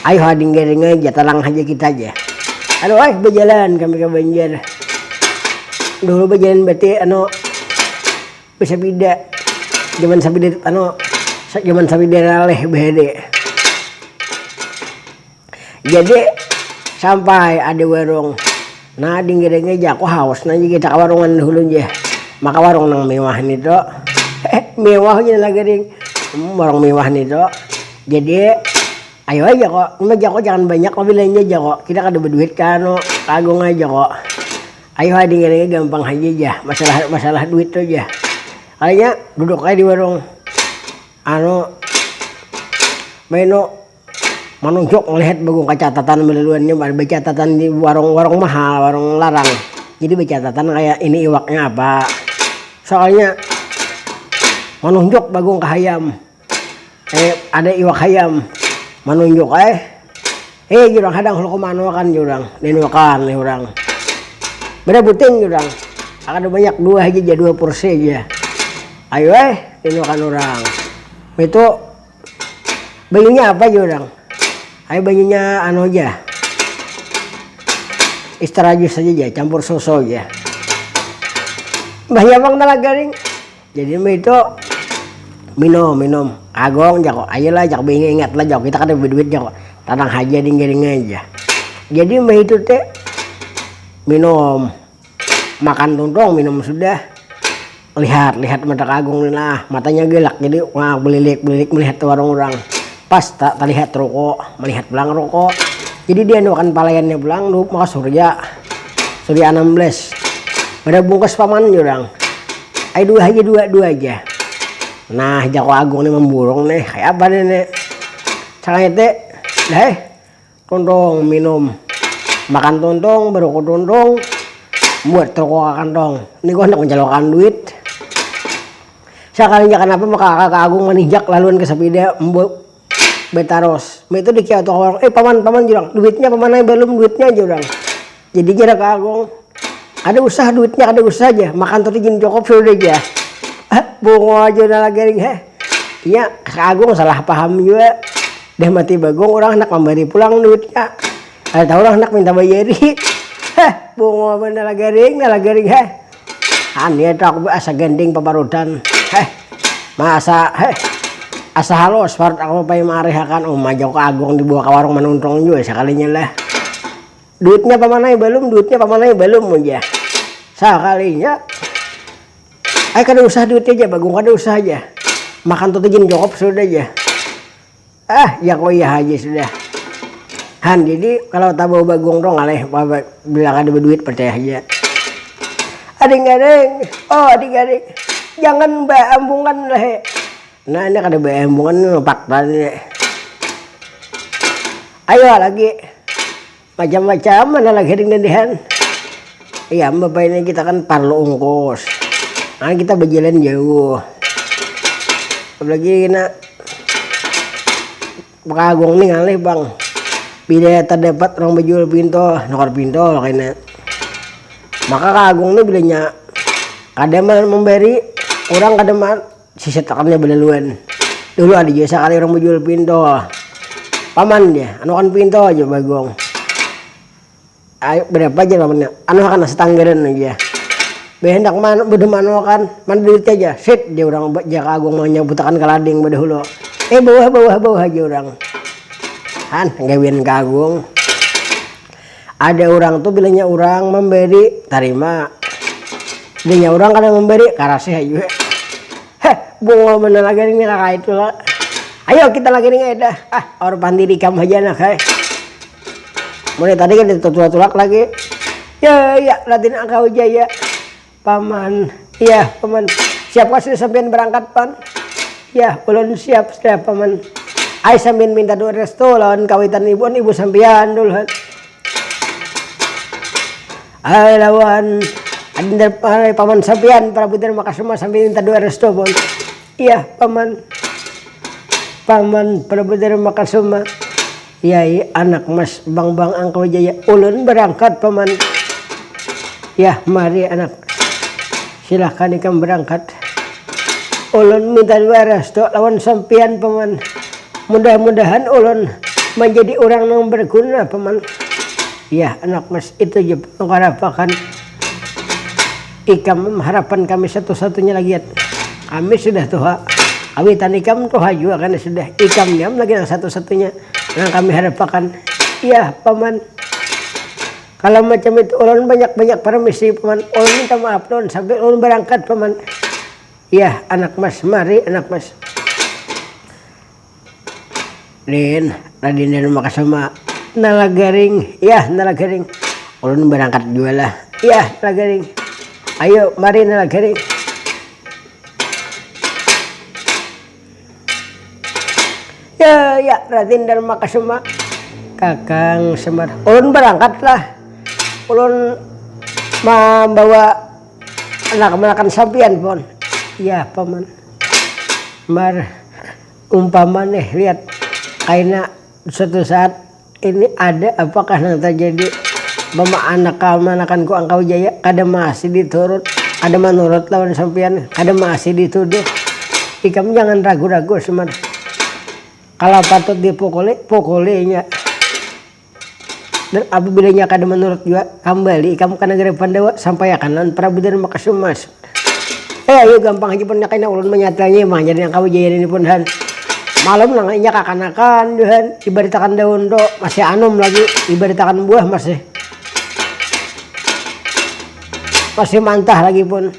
Ayo hading-gading aja, talang aja kita aja. Aduh berjalan kami ke Banjar. Dulu berjalan berarti bisa beda. Zaman sabida leh bede. Jadi sampai ada warung. Nah dingin aja aku haus. Nanti kita ke warungan dulu aja. Maka warung nang mewah nih to. Mewahnya lagi ding. Warung mewah nih to. Jadi ayo aja kok. Kok jangan banyak mobilnya aja kok. Kita kada berduit kan Agung aja kok. Ayo dingin gampang aja. Masalah duit tuh aja. Kayaknya duduk aja di warung menunjuk melihat bagung catatan melaluannya baca catatan di warung mahal, warung larang. Jadi baca catatan kayak ini iwaknya apa. Soalnya manunjuk Bagong ka hayam. Ada iwak hayam manunjuk jurang hadang hulu kumanokan jurang dinuakan jurang beda buting jurang akan banyak 2 aja 2 porsi aja ayo dinuakan orang itu bayunya apa jurang ayo bayunya anu aja istarajus saja aja campur susu aja bahaya bang garing jadi itu minum agong jako ayolah jak bingung ingat lah jak kita kan ada duit jako tanang aja dingering aja jadi mah itu teh minum makan tuntong minum sudah lihat mata agung nah matanya gelak jadi wah belilik melihat warung orang pas tak lihat rokok melihat belang rokok jadi dia nukan palayannya belang lu maka surya 16 pada bungkus paman jurang ayo 2 aja nah jako agung nih memburung nih kayak apa nih sangat teh tuntong minum makan tuntong berokok tuntong buat rokok kantong ini gua hendak mencalokan duit sekalinya kenapa maka kakak agung menijak laluan ke sepeda membuat betaros itu dikiat orang paman jurang duitnya paman belum duitnya jurang jadi jarak agung ada usaha duitnya ada usaha aja makan tuh izin cukup sudah aja bungo aja udah lagi iya kakak agung salah paham juga deh mati Bagong orang hendak memberi pulang duitnya ada orang hendak minta bayari bungo bener lagaring ania tak asa gending paparudan masa asa halus part aku pay marehakan majau ka agung dibawa ke warung manuntong juga sekalinya lah duitnya pamanai belum aja sekalinya kada usah duitnya aja Bagong kada usah aja makan tuh izin cukup sudah aja ya kok iya aja sudah han jadi kalau tabau Bagong dong aleh bila kada berduit percaya aja ading jangan ambungan lah nah ini kada ambungan fakta nih ayo lagi macam-macam mana lagi rindihan iya bapak ini kita kan perlu ongkos nah kita berjalan jauh apalagi nak Bagong nih ngalih bang bila terdapat orang berjual pinto nokor pinto kayaknya maka kagung nih bilanya kademan memberi orang kademan sisa takannya belaluan dulu ada jasa kali orang berjual pinto paman dia anu kan pinto aja Bagong ayo berapa aja pamannya anu akan setanggaran aja behendak mana beda mano kan mana duit aja sit dia orang jaka agung mau nyebutakan kalading pada hulu bawah aja orang han gawin kagung ada orang tuh bilangnya orang memberi terima bilangnya orang kadang memberi karasih aja bunga bener lagi ini kakak itu lah ayo kita lagi nih dah orang pandi di kam aja nak mulai tadi kan ditulak lagi ya Raden Angkau Jaya paman iya paman siapkah sudah sampean berangkat pan ya ulun siap sudah paman ai sampean minta doa restu lawan kawitan ibu sampean dulu ai lawan adinda paman sampean prabuder makasuma sampean minta doa restu pun iya paman prabuder makasuma yai anak mas bang Angkau Jaya ulun berangkat paman ya mari anak silahkan ikam berangkat ulun minta doa restu lawan sampean paman mudah-mudahan ulun menjadi orang yang berguna paman ya anak mas itu aja mengharapkan ikam harapan kami satu-satunya lagi kami sudah tua kawitan ikam tua juga kan sudah ikam diam lagi yang satu-satunya yang kami harapkan iya paman kalau macam itu ulun banyak permisi paman ulun minta maaf ulun sampai ulun berangkat paman iya anak mas mari anak mas Raden makasama nalagaring ya nalagaring ulun berangkat juga lah ya nalagaring ayo mari nalagaring ya Raden makasama Kakang Semar ulun berangkat lah ulun membawa anak-anakan sampian pun iya paman Mar umpama nih lihat kaina suatu saat ini ada apakah yang terjadi mama anak manakan ku Angkau Jaya kada masih diturut kada menurut lawan sampean kada masih dituduh ikam jangan ragu-ragu Semar kalau patut dipukuli-pukulinya dan apabila kada menurut juga kembali kamu ke negara Pandawa sampai akan Prabu Dharma Kasumas. Ayo gampang aja pun kaina ulun menyatanya mah jadi yang Angkau Jaya ini pun han malam nangnya kakanakan han ibaritakan daun do masih anom lagi ibaritakan buah masih mantah lagi pun.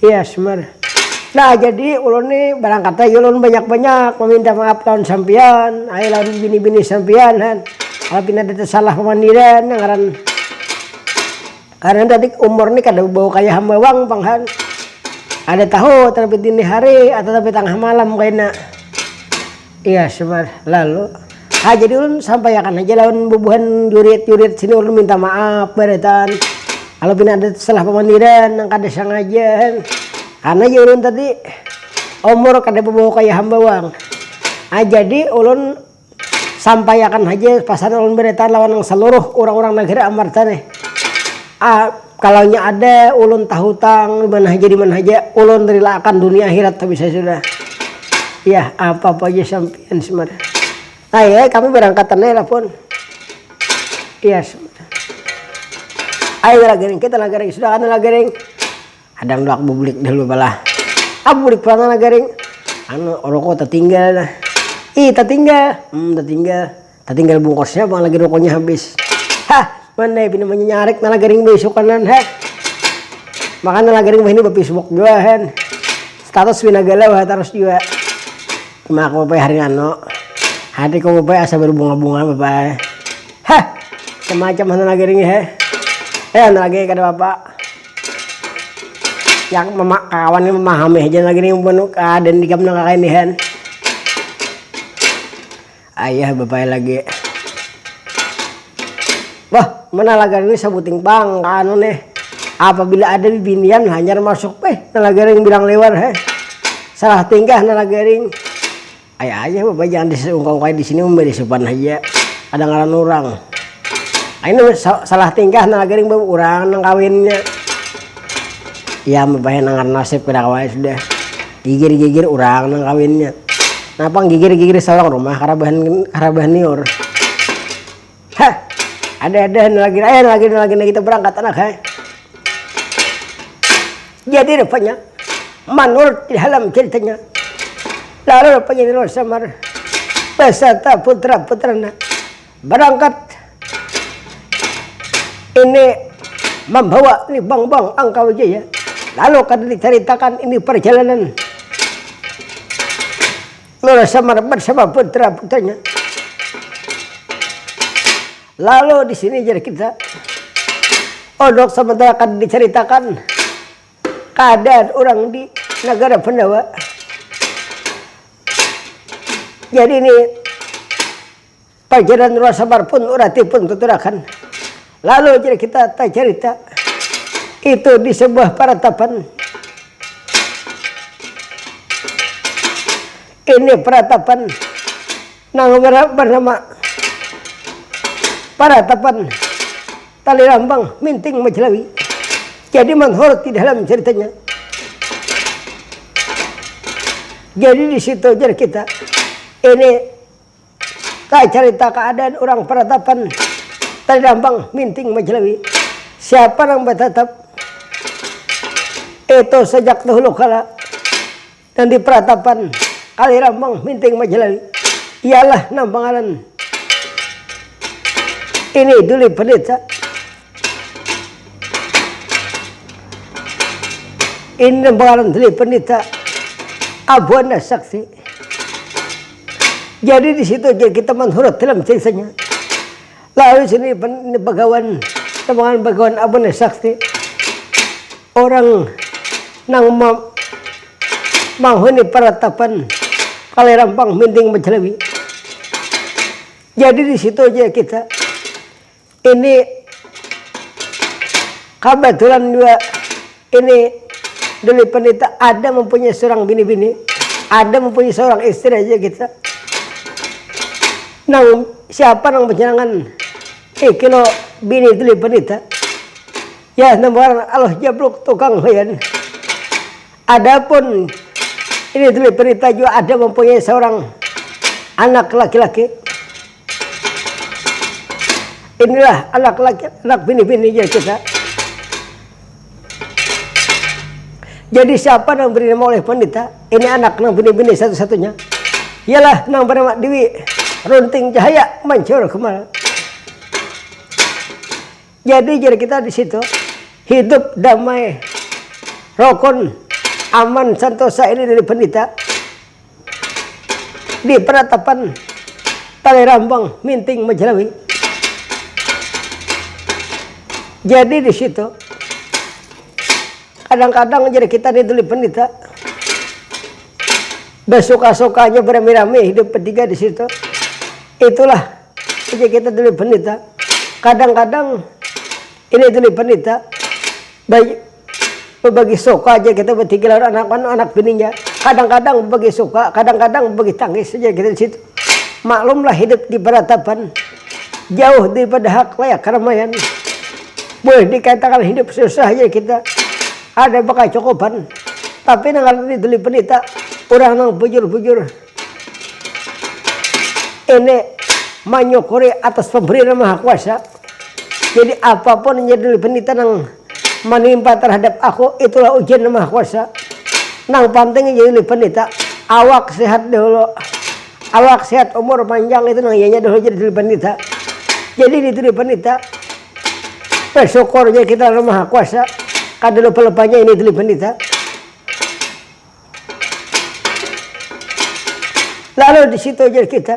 Iya Semar. Nah jadi ulun nih barang kata ulun banyak-banyak meminta maaf tahun sampian ayo lawan bini-bini sampian han kalau pindah ada salah pemandiran ngaran karena tadi umur nih kada bau kayak hamba wang panghan ada tahu tapi dini hari atau tapi tengah malam kayaknya. Iya Semar. Lalu jadi ulun sampaikan aja lawan bubuhan jurit sini ulun minta maaf beretan kalau pindah ada salah pemandiran yang kada sengaja karena ulun tadi umur kada bau kayak hamba wang. Jadi ulun sampaikan aja pasan ulun beretan lawan seluruh orang-orang negara Amarta nih. Kalau ada ulun tahu tang mana aja ulun relakan dunia akhirat tapi saya sudah ya apa-apa aja sampean Semar. Nah ya kami berangkatan lah pun. Iya Semar. Ayo lagaring kita lagaring sudah kan lagaring. Adang doak publik dulu balah. Publik pernah lagaring. Anu rokok tertinggal lah. Tertinggal bungkusnya bang lagi rokoknya habis. Mana ini namanya nyarik nala garing besok kanan makanya nala garing ini Facebook juga kan status winagalau terus juga cuma aku bapak hari ngano hati kau bapak asa berbunga-bunga bapak semacam nala garing nala garing kada bapak yang kawan ini memahami aja nala garing penuh dan dikam nang kakainihan ayah bapak lagi wah mana lagaring ini sabuting bang kano nih apabila ada bibinian hanyar masuk nalagaring bilang lewat salah tingkah nalagaring ayah aja bapak jangan disungkau kayak di sini memberi sopan aja ada ngaran orang ini salah tingkah nalagaring bapak orang nang kawinnya ya bapak nangar nasib pada kawin sudah gigir orang nang kawinnya napang gigir seorang rumah karabahan nior ada lagi kita berangkat anak jadi rupanya menurut dalam ceritanya lalu rupanya di Semar beserta putra-putranya berangkat ini membawa ini bang Angkau Jaya lalu kada diceritakan ini perjalanan Nur Semar bersama putra-putranya. Lalu di sini jadi kita odok sementara akan diceritakan keadaan orang di negara Pandawa. Jadi ini perjalanan Nur Semar pun urati pun tuturakan. Lalu jadi kita cerita itu di sebuah peratapan. Ini peratapan bernama Paratapan Tali Rambang Minting Majelawi. Jadi menurut di dalam ceritanya. Jadi di situ jadi kita ini cerita keadaan orang Paratapan Tali Rambang Minting Majelawi. Siapa yang bertatap itu sejak dahulu kala dan di Paratapan Tali Rambang Minting Majelawi ialah nampangaran ini Duli Pendeta. Ini nampangaran Duli Pendeta Abuana Saksi. Jadi di situ kita menurut dalam ceritanya. Lalu sini Bagawan nampangaran Bagawan Abuana Saksi. Orang nang manghuni Paratapan Tali Rambang Minting Majelawi. Jadi di situ aja kita ini kebetulan juga ini Duli Pendeta ada mempunyai seorang bini-bini ada mempunyai seorang istri aja kita. Nang siapa nang penjenengan kilo bini tuli penita. Ya nomor Allah jabluk tukang layan. Adapun ini tuli penita juga ada mempunyai seorang anak laki-laki. Inilah anak laki, anak bini-bini kita. Jadi siapa yang beri nama oleh pendeta? Ini anak nang bini-bini satu-satunya. Ialah nang bernama Dewi Runting Cahaya Mancur Kemana. Jadi kita di situ hidup damai, rukun, aman, santosa ini dari pendeta di penatapan Tali Rambang Minting Majalawi. Jadi di situ kadang-kadang jadi kita dituli pendeta bersuka-sukanya beramai-ramai hidup bertiga di situ. Itulah jadi kita tuli pendeta. Kadang-kadang ini tuli pendeta berbagi suka aja kita bertiga anak bininya. Kadang-kadang berbagi suka, kadang-kadang berbagi tangis saja kita di situ. Maklumlah hidup di beratapan jauh daripada hak layak keramaian. Boleh dikatakan hidup susah aja kita. Ada bakal cukupan. Tapi dengan dituli pendeta orang nang bujur-bujur ini menyukuri atas pemberian Maha Kuasa. Jadi apapun yang jadi pendeta nang menimpa terhadap aku itulah ujian Maha Kuasa. Nang penting jadi pendeta awak sehat dulu. Awak sehat umur panjang itu nang ianya dulu jadi pendeta. Jadi dituli pendeta bersyukurnya kita Maha Kuasa. Kada lupa-lupanya ini tuli pendeta. Lalu di situ aja kita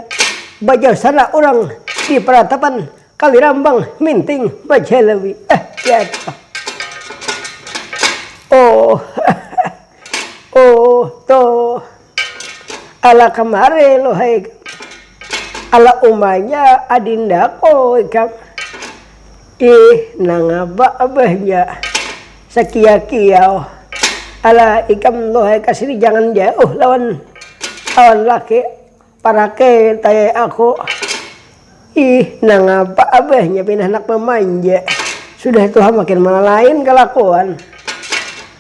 baca sana orang di peratapan Kali Rambang Minting Majalawi. Ya. Oh, toh ala kemari lo hai ala umanya adinda ko ikam nangaba abahnya sekia-kiau ala ikam lo hai kasih jangan jauh lawan laki para ke taya aku nangaba abahnya pindah anak memanja sudah Tuhan makin mana lain kelakuan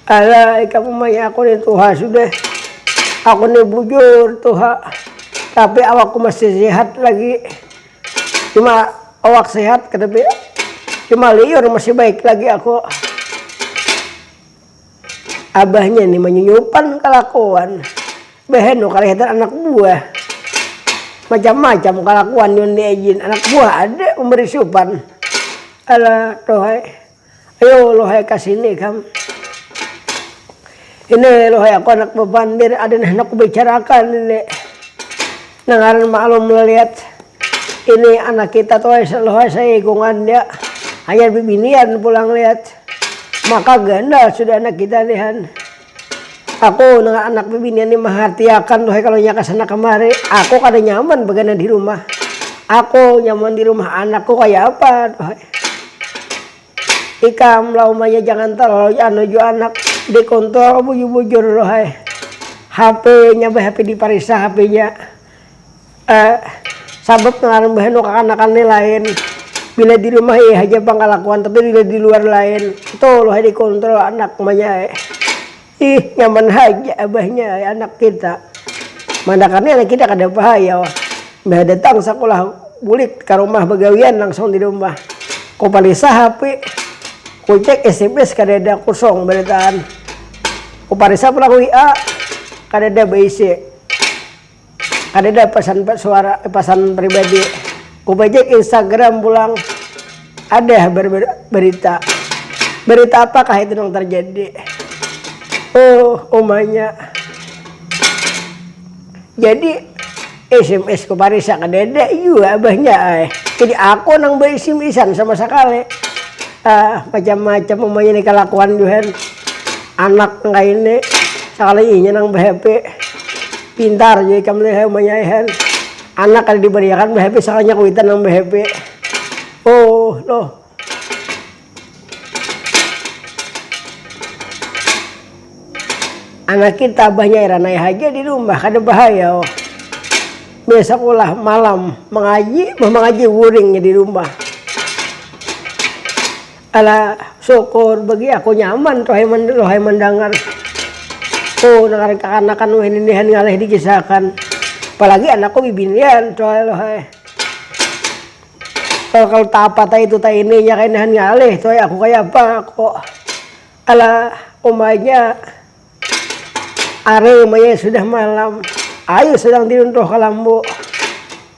ala ikam memanja aku nih Tuhan sudah aku nih bujur Tuhan tapi awakku masih sehat lagi cuma awak sehat tapi cuma liur masih baik lagi aku abahnya nih menyunyupan kelakuan behenu kalihatan anak buah macam-macam kelakuan yang diizin anak buah ada memberi supan ala Tuhan ayo lohai kasini kam ini lohai aku anak bebandir ada anak bicarakan ini nangaran maklum melihat ini anak kita tuh lohai saya ikungan dia hanya bibinian pulang lihat maka ganda sudah anak kita lihat aku dengan anak bibinian ini menghatiakan lohai kalau nyaka sana kemari aku kada nyaman bagaimana di rumah aku nyaman di rumah anakku kayak apa lohai ikam laumanya jangan terlalu anuju anak dikontrol bujur-bujur lohai HP-nya HP diparisa HP-nya sabab dengan bahan anak-anak lain bila di rumah aja pangkalakuan tapi bila di luar lain itu loh dikontrol anak namanya nyaman aja abahnya anak kita mandakannya anak kita kada bahaya mbah datang sekolah bulik ke rumah begawian langsung di rumah ko palisa HP ko cek SMS kada ada kosong beritaan ko parisa pulang WA kada ada BC ada pesan suara pesan pribadi ku baca Instagram pulang ada berita apakah itu yang terjadi umanya jadi SMS ku parisa kadeda iya abahnya jadi aku nang berisimisan sama sekali macam-macam umanya ini kelakuan juga anak nggak ini sekali ini nang BHP pintar jadi kamu lihat umanya anak kalau diberikan BHP soalnya kuitan nang BHP loh anak kita banyak ranai haja di rumah kada bahaya. Biasa ulah malam mengaji wuringnya di rumah. Ala syukur bagi aku nyaman rohai mendengar. Oh dengar kekanakan wahinihan ngalih dikisahkan. Apalagi anakku bibinian rohai. Kalau apa itu ini ya kainahan ngalih rohai aku kayak apa kok. Ala umanya are umanya sudah malam. Ayo sedang diruntuh kalambu.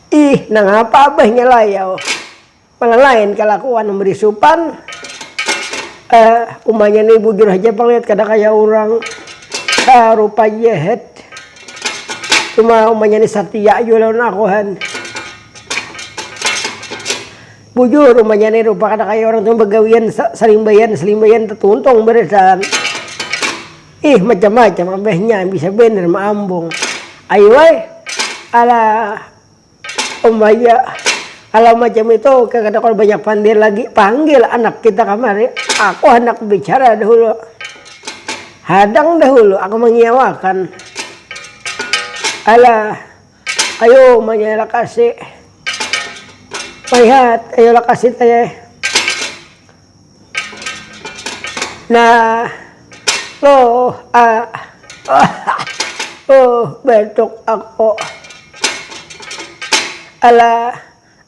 Ih, nang apa abahnya layau. Malah lain kelakuan memberi supan. Umanya nih bujur aja pelihat kada kayak orang. Rupa jahat. Cuma umanya nih setia jualan akuhan. Bujur umanya nih rupa kada kayak orang tuh begawian selimbayan tertuntung beresan. Ih, macam-macam abahnya bisa bener maambung. Ayo ala umaya ala macam itu kata kalau banyak pandir lagi panggil anak kita kamari aku hendak bicara dahulu hadang dahulu aku mengiyawakan ala ayo umanya kasih lihat ayo kasih tanya nah lo oh betuk aku ala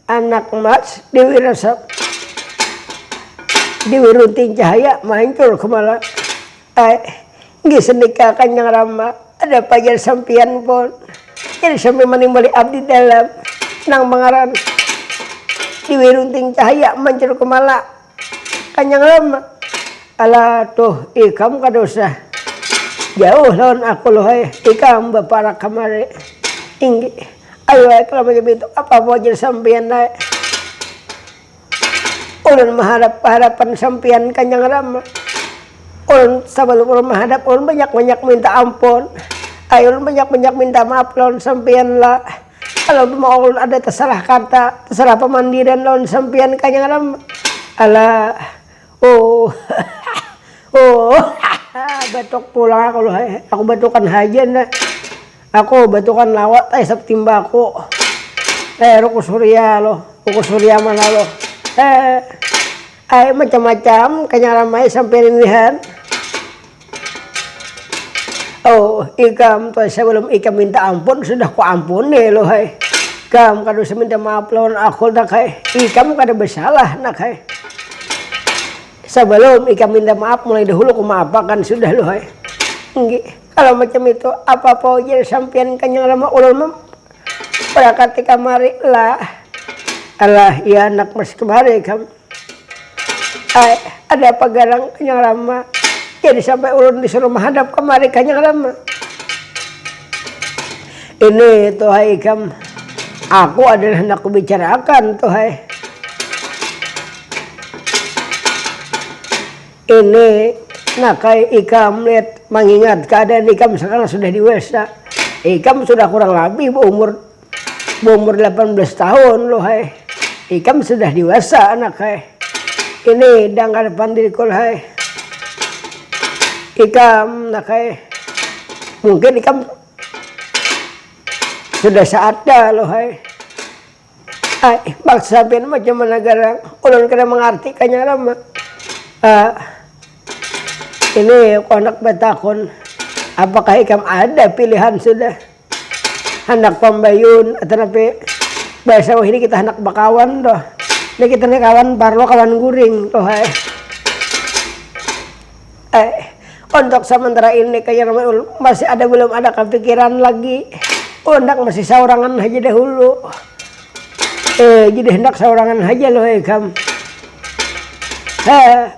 anak mas Dewi Runting Cahaya mancur kemala nggih senika Kanjeng Rama ada pajar sampian pun jadi sampai menimbali abdi dalam nang mengaran Dewi Runting Cahaya mancur kemala Kanjeng Rama ala tuh ikam kadosa jauh lawan aku loh ikam bapak kamari tinggi ayo kalau begitu apa mau jadi sampian naik ulun harapan sampian Kanjeng Rama ulun sebelum ulun menghadap ulun banyak minta ampun ayo ulun banyak minta maaf lawan sampian lah kalau mau ulun ada tersalah kata tersalah pemandiran lawan sampian Kanjeng Rama ala oh batuk pulang aku batukan hajan aku batukan lawat septimbaku ruku surya mana lo macam-macam Kanjeng Rama sampai inihan oh ikam tuh sebelum ikam minta ampun sudah ku ampuni lo ikam kado minta maaf lawan aku nak ikam kada bersalah nak sebelum ikam minta maaf mulai dahulu ku maafakan sudah lo kalau macam itu apa jadi sampian Kanjeng Rama ulun pada ketika mari lah alah ya anak mas kemari kam ada pagarang Kanjeng Rama jadi sampai ulun disuruh menghadap kemari Kanjeng Rama ini tuh kam aku adalah hendak kubicarakan tuh ini nakai ikam lihat mengingat keadaan ikam sekarang sudah dewasa ikam sudah kurang lebih umur 18 tahun loh ikam sudah dewasa anak ini dangkal pandirikul ikam nakai mungkin ikam sudah saatnya loh bangsa pian macam mana garang ulun kena mengerti Kanjeng Rama ini aku hendak bertakun apakah ikam ada pilihan sudah hendak pembayun atau napi bahasa ini kita hendak bakawan doh ini kita nih kawan parlo kawan guring doh untuk sementara ini kayak masih ada belum ada kepikiran lagi hendak masih saurangan aja dahulu jadi hendak saurangan aja loh ikam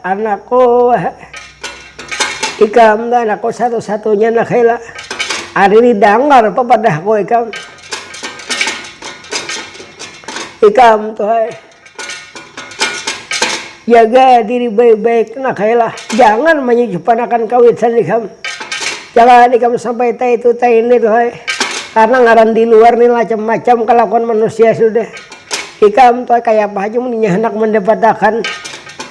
anakku ikam dan aku satu-satunya nak hela hari ini dangar pepadah ko ikam tuh jaga diri baik-baik nak hela jangan menyujupanakan kawitan ikam jangan ikam sampai tay itu tay ini tuh karena ngaran di luar nih macam-macam kelakuan manusia sudah ikam tuh kayak apa aja meninya hendak mendapatkan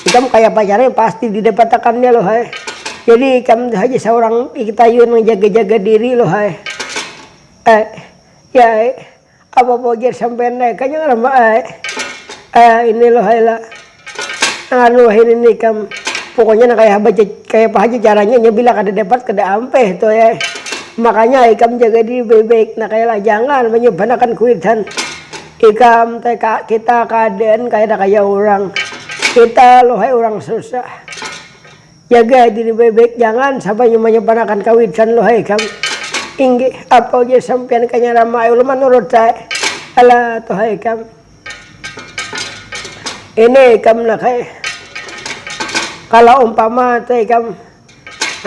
ikam kayak pacarnya pasti didapatkannya loh Jadi kamu haji seorang kita yun jaga-jaga diri loh hai. Ya apa poger sampai naik kanya lama ini loh hai lah. Anu ini kam pokoknya kayak apa aja caranya bila kada dapat kada ampe tuh ya. Makanya ikam jaga diri baik-baik nah kayak lah jangan menyebanakan kuitan. Ikam kita keadaan kayak orang. Kita loh hai orang susah. Jaga diri baik-baik jangan sampai menyebanakan kawitan loh hai kam. Inggi apa aja sampean kanya ramai ulama menurut saya. Alah tuh hai kam. Ini kam nak hai. Kalau umpama tuh kam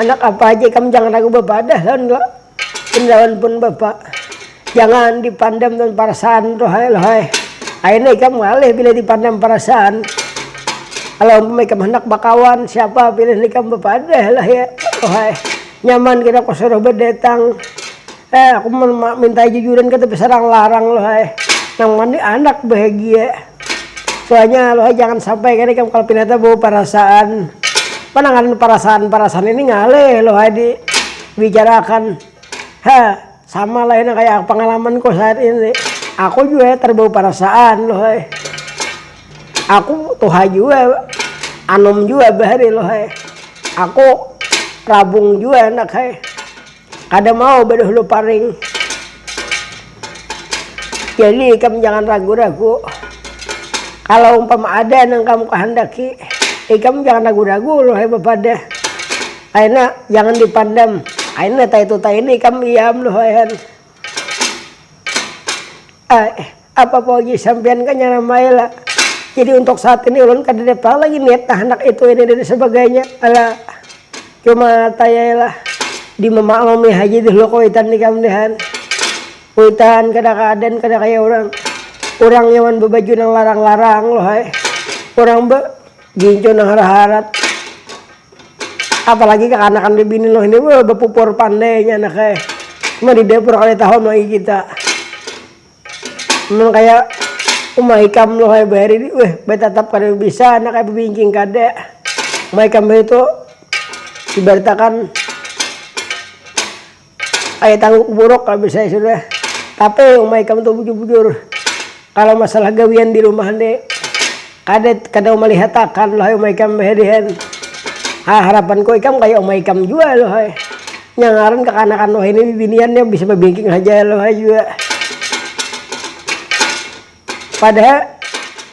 anak apa aja kam jangan ragu bebadah lan lo. Pendawan pun bapak. Jangan dipandang dan perasaan tuh hai loh hai. Ini kam ngalih bila dipandang perasaan. Kalau mereka hendak bakawan siapa pilih nikam bepadah lah ya. Oh hai. Nyaman kita kok suruh berdatang. Aku minta jujuran kata besarang larang loh hai. Nang mandi anak bahagia. Soalnya loh hai jangan sampai kan kalau pinata bawa perasaan. Panangan perasaan ini ngalih loh hai dibicarakan. Sama lah ini kayak pengalamanku saat ini. Aku juga terbawa perasaan loh hai. Aku tuha juga anom juga bahari loh hai. Aku rabung juga enak hai. Kada mau beduh lu paring. Jadi kamu jangan ragu-ragu. Kalau umpama ada yang kamu kehendaki, kamu jangan ragu-ragu loh hai bepada. Aina jangan dipandang. Aina itu ini kamu iam loh hai. Apa pogi sampean kan nyaramai lah. Jadi untuk saat ini ulun kada dapat lagi niat anak itu ini dan sebagainya. Alah cuma tayalah di memaklumi haji dulu kuitan di kamdehan. Kuitan kada keadaan kada kayak orang. Orang nyaman berbaju nang larang-larang loh hai. Orang ginco nang harap-harap. Apalagi kekanakan di bini loh ini bepupur pandainya anak hai. Cuma di dapur kali tahun lagi kita. Memang kayak umaikam loh hai bahari tetap kada bisa anak kayak bingking kada. Umaikam itu diberitakan ayat tangguk buruk kalau bisa sudah. Tapi umaikam itu bujur-bujur. Kalau masalah gawian di rumah nih kada melihat akan loh hai umaikam baharian. Harapanku ikam kayak umaikam juga loh hai. Nyangaran kekanakan loh ini biniannya bisa bingking aja loh hai juga. Padahal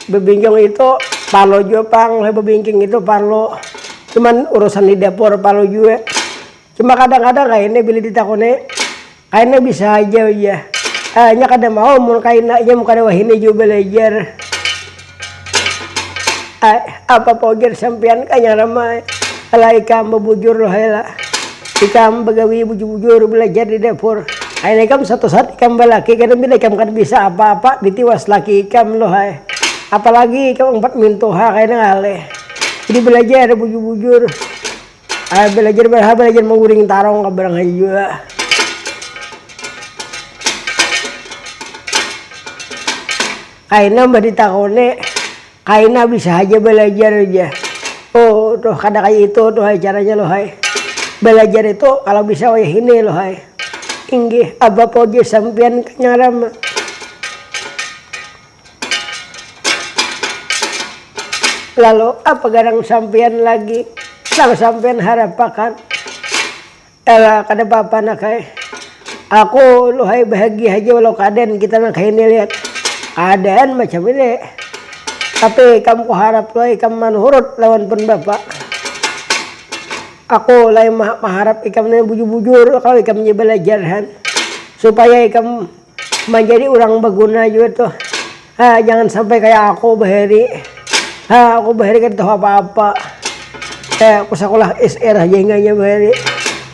bebingking itu parlo juga pang, bebingking itu parlo. Cuman urusan di dapur parlo juga. Cuma kadang-kadang kayaknya bila ditakone, kayaknya bisa aja ya. Hanya kada mau mun kayaknya aja mun kada wahine juga belajar. Apa poger sampean kanya ramai. Ala ikam bebujur loh lah. Ikam begawi bujur-bujur belajar di dapur. Ini kam satu saat ikam balaki karena bila ikam kan bisa apa-apa ditiwas laki ikam loh hai. Apalagi ikam 4 mintuha kayaknya ngaleh. Jadi belajar bujur-bujur. Belajar menguring tarong ke barang juga. Kayaknya mbak ditakone, kayaknya bisa aja belajar aja. Oh tuh kada kayak itu tuh hai caranya loh hai. Belajar itu kalau bisa wah ini loh hai. Inggih apa pogi sampean kenyaram. Lalu apa garang sampean lagi? Lang sampean harapakan. Ela kada apa-apa nak hai. Aku loh hai bahagia aja walau keadaan kita nak ini lihat. Keadaan macam ini. Tapi kamu harap loh kamu manurut lawan pun bapak. Aku lain mengharap ikam ini bujur-bujur kalau ikam belajar supaya ikam menjadi orang berguna juga tuh. Jangan sampai kayak aku bahari. Aku bahari kan tahu apa-apa. Aku sekolah SR aja enggaknya bahari.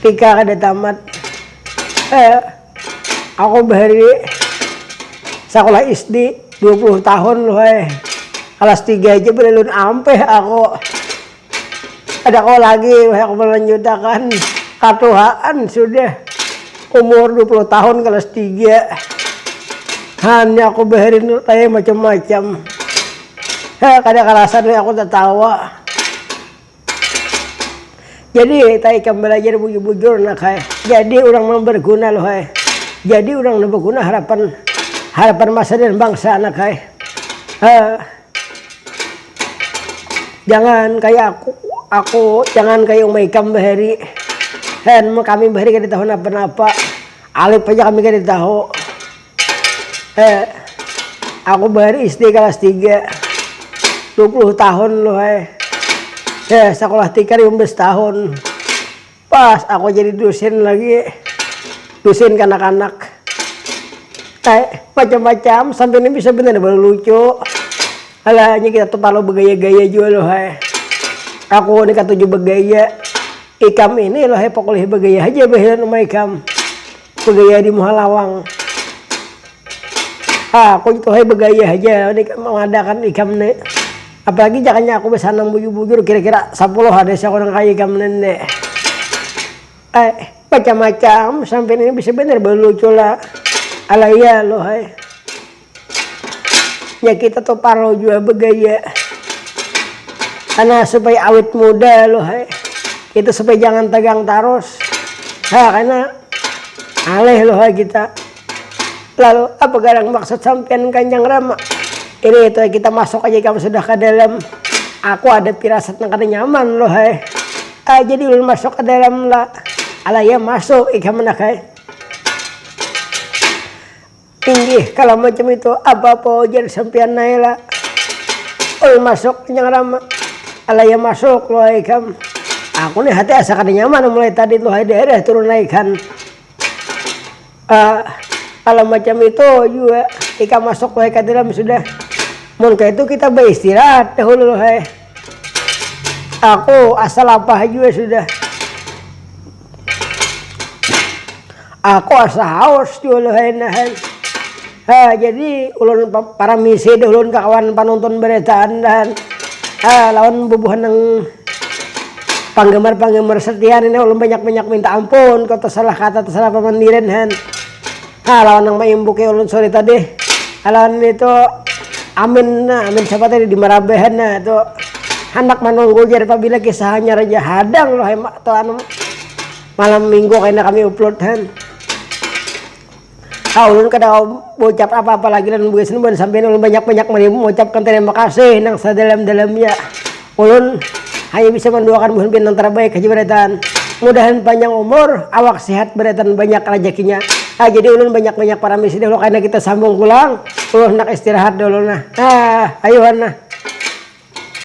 Tika kada tamat. Aku bahari sekolah SD 20 tahun loh. Kelas 3 aja belum ampe aku. Ada kau lagi aku melanjutkan katuhaan sudah umur 20 tahun kelas 3. Hanya aku baharin kayak macam-macam. Kada kalasan aku tertawa. Jadi tak ikam belajar bujur-bujur nak hai. Jadi orang yang berguna loh hai. Jadi orang yang berguna harapan masa dan bangsa nak hai. Jangan kayak aku jangan kayak umai ikam bahari. Hen kami bahari kada tahu apa-apa. Alif aja kami kada tahu. Aku bahari SD kelas 3. 20 tahun loh hai. Sekolah 15 tahun. Pas aku jadi dosen lagi. Dosen ke anak-anak. Macam-macam sampai ini bisa benar baru lucu. Alahnya kita tuh kalau bergaya-gaya juga loh hai. Aku ini kata juga bergaya. Ikam ini loh hai pokoknya bergaya aja bahiran rumah ikam. Bergaya di Muhalawang. Aku itu hai bergaya aja. Ini mengadakan ikam nih. Apalagi jangannya aku bisa nang bujur-bujur kira-kira 10 ada seorang kaya ikam nenek. Macam-macam sampai ini bisa benar baru lucu lah. Alaya loh hai. Ya kita tuh paro juga bergaya. Karena supaya awet muda loh hai. Kita supaya jangan tegang terus. Karena aleh loh hai kita. Lalu apa garang maksud sampean Kanjeng Rama? Ini itu kita masuk aja kamu sudah ke dalam. Aku ada pirasat yang kada nyaman loh hai. Jadi ulun masuk ke dalam lah. Alaya masuk ikam nak hai. Tinggi kalau macam itu apa-apa jadi sampean naila. Ulun masuk Kanjeng Rama. Alaya masuk loh ikam. Aku nih hati asa kada nyaman mulai tadi loh hai daerah turun naikan. Kalau macam itu juga ikam masuk loh ke dalam sudah. Mungkin itu kita beristirahat dahulu loh hai. Aku asal apa juga sudah. Aku asal haus dulu hai nahan. Jadi ulun para misi ulun kawan penonton beretaan dan lawan bubuhan yang penggemar setian ini ulun banyak minta ampun kau tersalah kata tersalah pemandiran han. Lawan yang maimbuke ulun sore tadi. Lawan itu amin siapa tadi di Marabehan nah itu hendak menunggu jadi apabila kisahnya Raja Hadang loh atau anu malam minggu kayaknya kami uploadan. Ulun kada ucap apa-apa lagi dan bukan sampai ulun banyak mengucapkan terima kasih nang sedalam-dalamnya. Ulun hanya bisa mendoakan bukan bintang terbaik haji beretan. Mudahan panjang umur, awak sehat beretan banyak rezekinya. Jadi ulun banyak para misi dulu karena kita sambung pulang. Ulun nak istirahat dulu nah. Ayo nah.